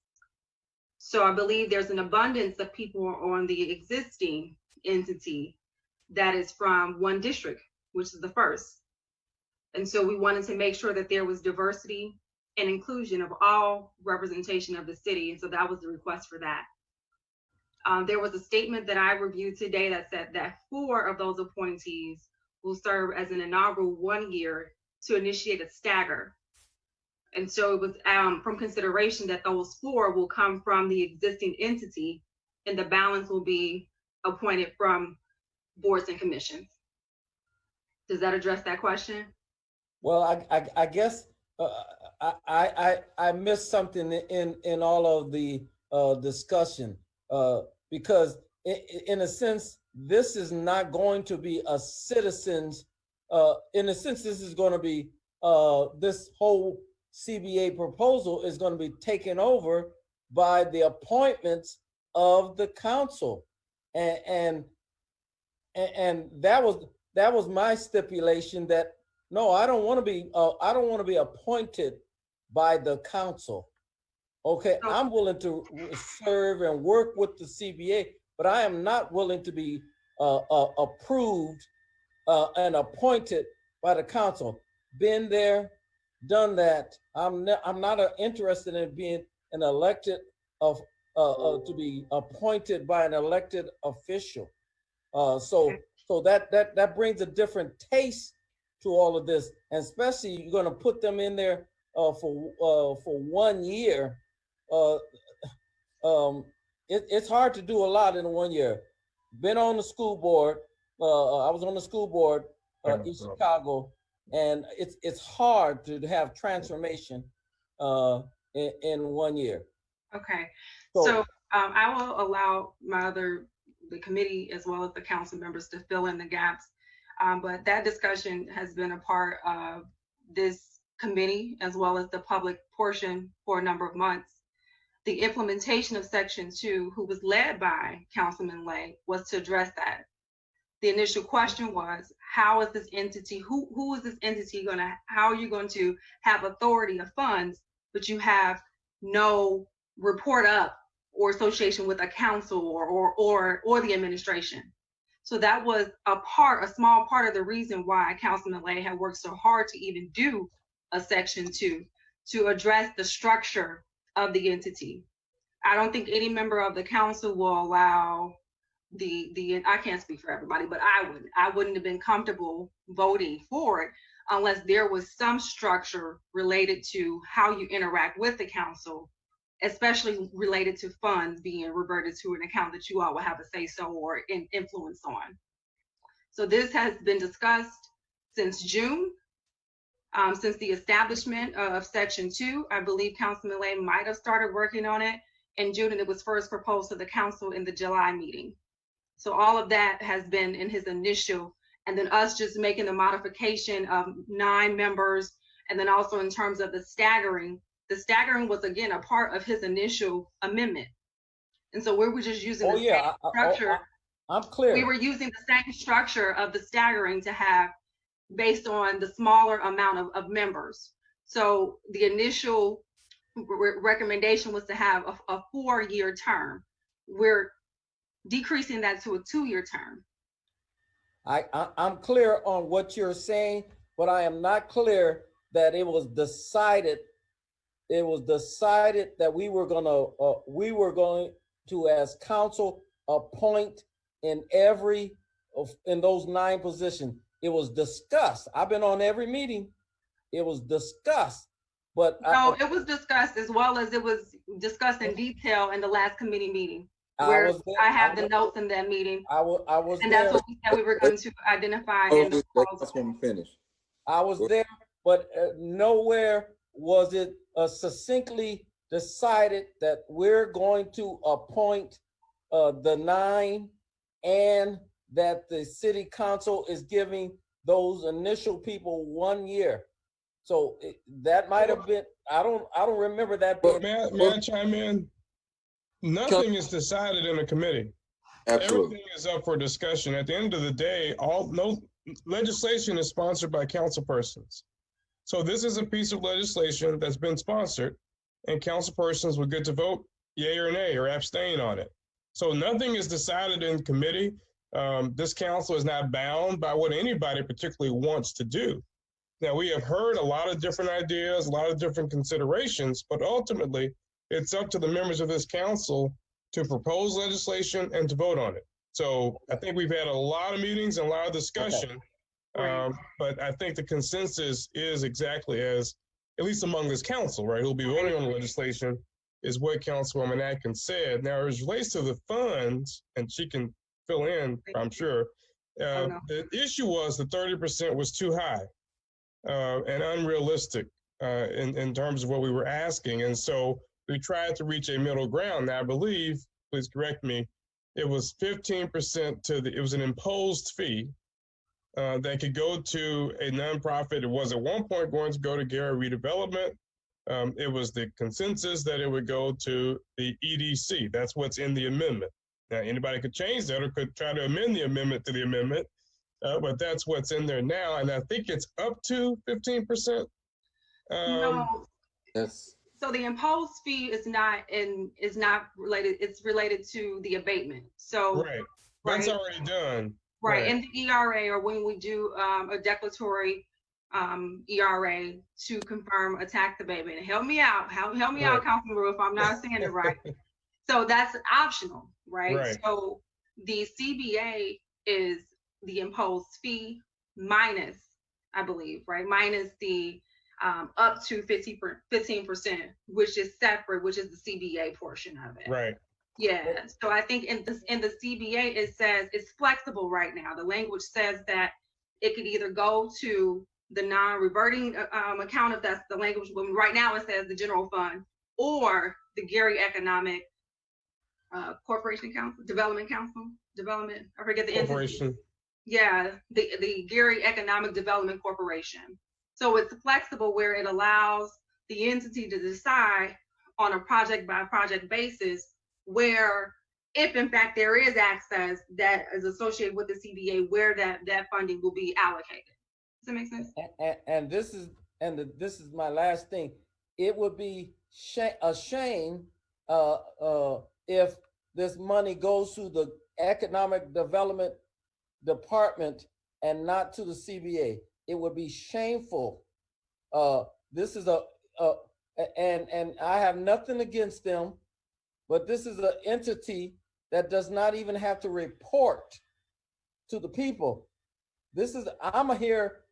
So I believe there's an abundance of people on the existing entity that is from one district, which is the first. And so we wanted to make sure that there was diversity and inclusion of all representation of the city. And so that was the request for that. There was a statement that I reviewed today that said that 4 of those appointees will serve as an inaugural 1 year to initiate a stagger. And so it was from consideration that those 4 will come from the existing entity and the balance will be appointed from boards and commissions. Does that address that question? Well, I guess I missed something in all of the discussion, because in a sense, this is not going to be a citizens. In a sense, this is going to be this whole CBA proposal is going to be taken over by the appointments of the council, and that was my stipulation that no, I don't want to be appointed by the council. Okay, I'm willing to serve and work with the CBA, but I am not willing to be approved and appointed by the council. Been there, done that. I'm not interested in being an elected to be appointed by an elected official. So that brings a different taste to all of this, and especially you're going to put them in there for 1 year. It's hard to do a lot in 1 year. Been on the school board. I was on the school board in Chicago, and it's hard to have transformation in 1 year. Okay, so I will allow the committee as well as the council members to fill in the gaps. But that discussion has been a part of this committee as well as the public portion for a number of months. The implementation of Section 2, who was led by Councilman Lay, was to address that. The initial question was, how is this entity, who is this entity how are you going to have authority of funds, but you have no report up or association with a council or the administration? So that was a small part of the reason why Councilman Lay had worked so hard to even do a Section 2 to address the structure of the entity. I don't think any member of the council will allow I can't speak for everybody, but I wouldn't have been comfortable voting for it unless there was some structure related to how you interact with the council, especially related to funds being reverted to an account that you all will have a say so or influence on. So this has been discussed since June, since the establishment of Section 2. I believe Councilman Lay might have started working on it in June, and it was first proposed to the council in the July meeting. So all of that has been in his initial, and then us just making the modification of 9 members, and then also in terms of the staggering was again a part of his initial amendment. And so we were just using the same structure. I'm clear. We were using the same structure of the staggering to have based on the smaller amount of members. So the initial recommendation was to have a 4-year term. We're decreasing that to a 2-year term. I'm clear on what you're saying, but I am not clear that it was decided. It was decided that we were going to, as council, appoint in those 9 positions. It was discussed. I've been on every meeting. It was discussed, but no, it was discussed as well as it was discussed in detail in the last committee meeting. Where I have the notes in that meeting. I was and there. That's what we said we were going to identify in the proposal. I was there, but nowhere was it succinctly decided that we're going to appoint the 9 and that the city council is giving those initial people 1 year. So that might have been, I don't remember that. May I chime in? Nothing is decided in a committee. Absolutely. Everything is up for discussion. At the end of the day, no legislation is sponsored by council persons. So this is a piece of legislation that's been sponsored, and council persons would get to vote yay or nay or abstain on it. So nothing is decided in committee. This council is not bound by what anybody particularly wants to do. Now, we have heard a lot of different ideas, a lot of different considerations, but ultimately, it's up to the members of this council to propose legislation and to vote on it. So I think we've had a lot of meetings and a lot of discussion, but I think the consensus is exactly as, at least among this council, right, who'll be voting on the legislation, is what Councilwoman Atkins said. Now, as it relates to the funds, and she can fill in, I'm sure, the issue was the 30% was too high and unrealistic in terms of what we were asking. And so we tried to reach a middle ground. Now, I believe, please correct me, it was 15% it was an imposed fee that could go to a nonprofit. It was at one point going to go to Gary Redevelopment. It was the consensus that it would go to the EDC. That's what's in the amendment. Now, anybody could change that or could try to amend the amendment to the amendment, but that's what's in there now. And I think it's up to 15%. No. Yes. So the imposed fee is not related. It's related to the abatement. So that's already done. Right. In the ERA, or when we do a declaratory ERA to confirm a tax abatement. Help me out. Help me out, Councilman Rue, if I'm not saying it right. So that's optional, right? So the CBA is the imposed fee minus, I believe, right? Minus the up to 15%, which is separate, which is the CBA portion of it. Right. Yeah. So I think in the CBA, it says it's flexible right now. The language says that it could either go to the non-reverting account, if that's the language. When right now it says the general fund, or the Gary Economic Corporation Council, Development Council, Development. I forget the corporation. Entity. Yeah, the Gary Economic Development Corporation. So it's flexible where it allows the entity to decide on a project by project basis where, if in fact there is access that is associated with the CBA, where that funding will be allocated. Does that make sense? And this is my last thing. It would be a shame if this money goes to the Economic Development Department and not to the CBA. It would be shameful. This is and I have nothing against them. but this is an entity that does not even have to report to the people. I'm here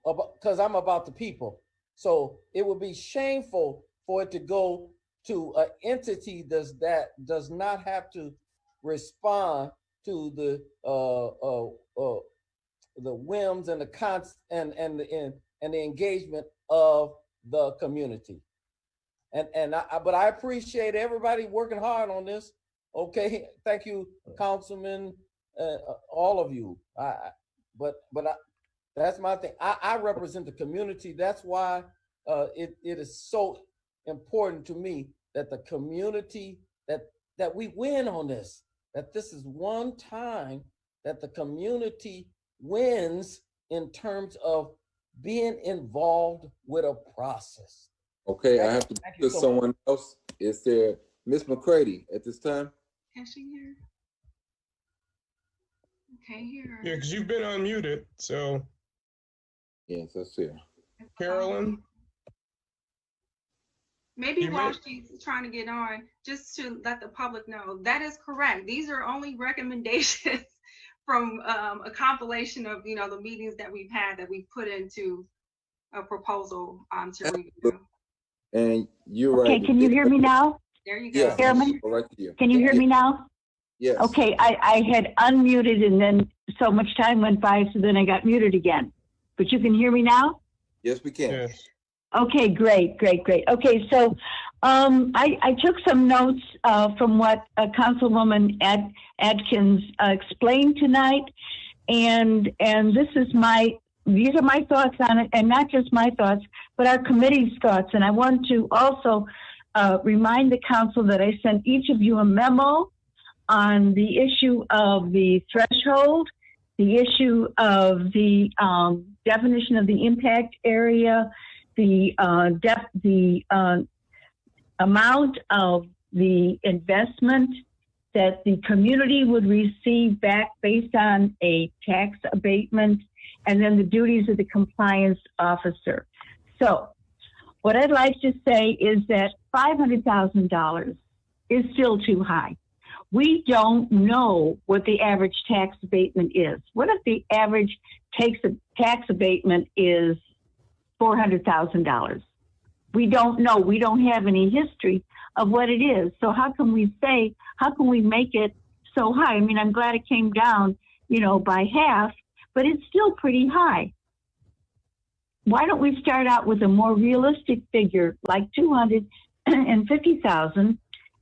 because I'm about the people. So it would be shameful for it to go to an entity that does not have to respond to the whims and the engagement of the community. But I appreciate everybody working hard on this. Okay, thank you, Councilman, all of you. That's my thing. I represent the community. That's why it is so important to me that the community, that we win on this, that this is one time that the community wins in terms of being involved with a process. Okay, I have to put someone else. Is there Ms. McCready at this time? Can she hear? Okay, hear. Yeah, because you've been unmuted, so. Yes, that's here. Carolyn? Maybe while she's trying to get on, just to let the public know, that is correct. These are only recommendations from a compilation of, the meetings that we've had that we put into a proposal to review. And you're right. Okay, can you hear me now? There you go. Yes, Chairman? right to you. Can you hear me now? Yes. Okay, I had unmuted and then so much time went by, so then I got muted again. But you can hear me now? Yes, we can. Yes. Okay, great. Okay, so I took some notes from what Councilwoman Atkins explained tonight, and these are my thoughts on it, and not just my thoughts, but our committee's thoughts. And I want to also remind the council that I sent each of you a memo on the issue of the threshold, the issue of the definition of the impact area, the amount of the investment that the community would receive back based on a tax abatement, and then the duties of the compliance officer. So what I'd like to say is that $500,000 is still too high. We don't know what the average tax abatement is. What if the average tax abatement is $400,000? We don't know. We don't have any history of what it is. So how can we make it so high? I mean, I'm glad it came down, by half, but it's still pretty high. Why don't we start out with a more realistic figure, like 250,000?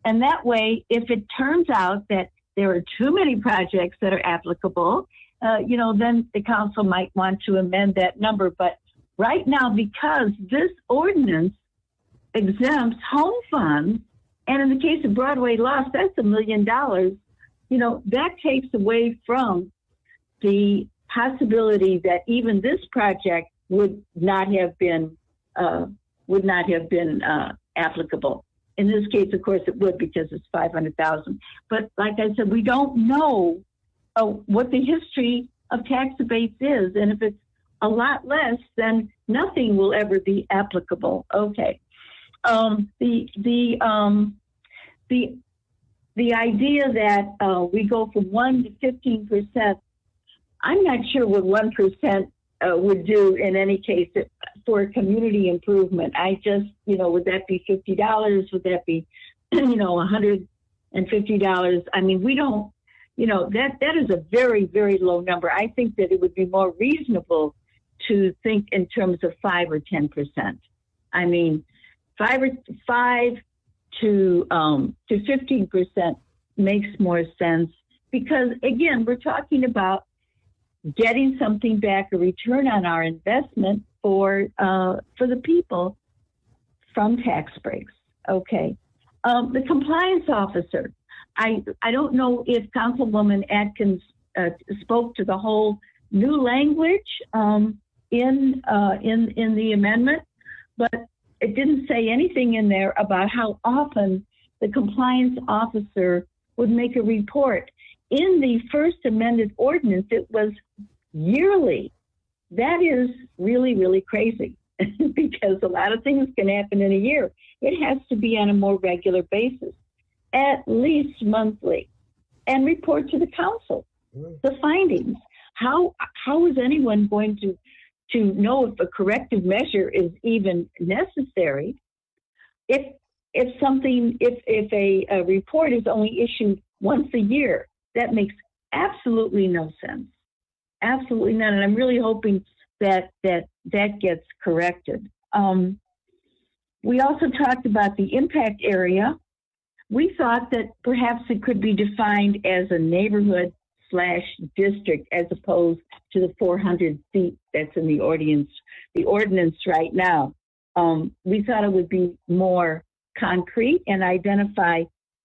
And that way, if it turns out that there are too many projects that are applicable, then the council might want to amend that number. But right now, because this ordinance exempts home funds, and in the case of Broadway Lost, that's $1 million, that takes away from the possibility that even this project would not have been applicable. In this case, of course, it would, because it's 500,000. But like I said, we don't know what the history of tax abates is, and if it's a lot less, then nothing will ever be applicable. Okay. The idea that we go from 1 to 15%, I'm not sure what 1% would do in any case for community improvement. I just, would that be $50? Would that be, $150? I mean, we don't, that is a very, very low number. I think that it would be more reasonable to think in terms of 5 or 10%. I mean, 5 to 15% makes more sense, because again, we're talking about getting something back, a return on our investment for the people from tax breaks. Okay. The compliance officer, I don't know if Councilwoman Atkins spoke to the whole new language in the amendment, but it didn't say anything in there about how often the compliance officer would make a report. In the first amended ordinance, it was yearly. That is really, really crazy because a lot of things can happen in a year. It has to be on a more regular basis. at least monthly and report to the council the findings. How is anyone going to know if a corrective measure is even necessary if a report is only issued once a year? That makes absolutely no sense. Absolutely none. And I'm really hoping that gets corrected. We also talked about the impact area. We thought that perhaps it could be defined as a neighborhood/district as opposed to the 400 feet that's in the ordinance right now. We thought it would be more concrete and identify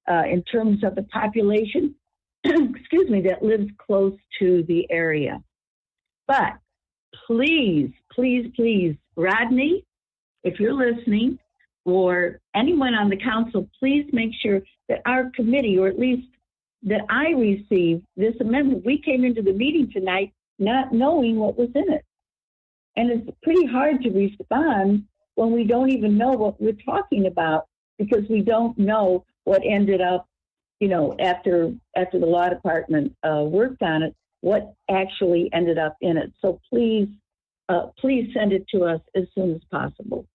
in terms of the population, excuse me, that lives close to the area. But please, please, please, Rodney, if you're listening, or anyone on the council, please make sure that our committee, or at least that I receive this amendment. We came into the meeting tonight not knowing what was in it. And it's pretty hard to respond when we don't even know what we're talking about, because we don't know what ended up, after the law department worked on it, what actually ended up in it. So please send it to us as soon as possible.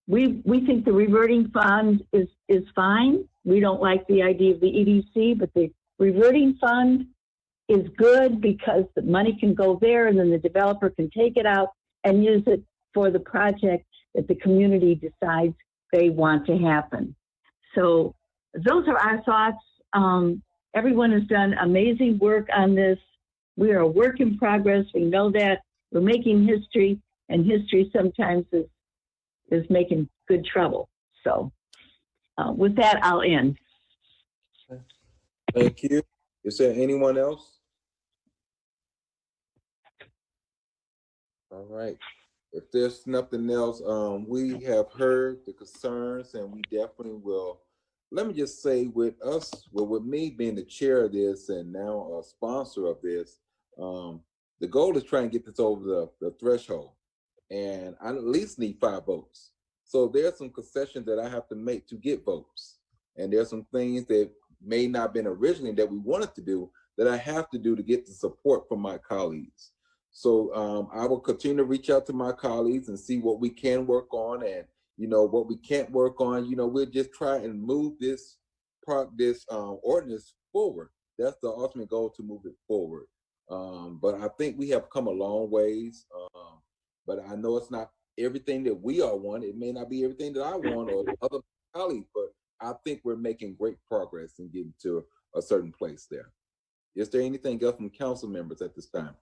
We think the reverting fund is fine. We don't like the idea of the EDC, but the reverting fund is good because the money can go there and then the developer can take it out and use it for the project that the community decides they want to happen. So those are our thoughts. Everyone has done amazing work on this. We are a work in progress. We know that. We're making history, and history sometimes is making good trouble. So with that, I'll end. Thank you. Is there anyone else? All right. If there's nothing else, we have heard the concerns, and we definitely will. Let me just say, with me being the chair of this and now a sponsor of this, the goal is trying to get this over the threshold, and I at least need 5 votes. So there's some concessions that I have to make to get votes, and there's some things that may not have been originally that we wanted to do that I have to do to get the support from my colleagues. So I will continue to reach out to my colleagues and see what we can work on, and what we can't work on. We'll just try and move this ordinance forward. That's the ultimate goal, to move it forward. But I think we have come a long ways. But I know it's not everything that we all want. It may not be everything that I want or other colleagues, but I think we're making great progress in getting to a certain place there. Is there anything else from council members at this time?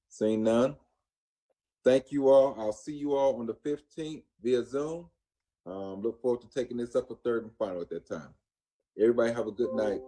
Seeing none. Thank you all. I'll see you all on the 15th via Zoom. Look forward to taking this up a third and final at that time. Everybody have a good night.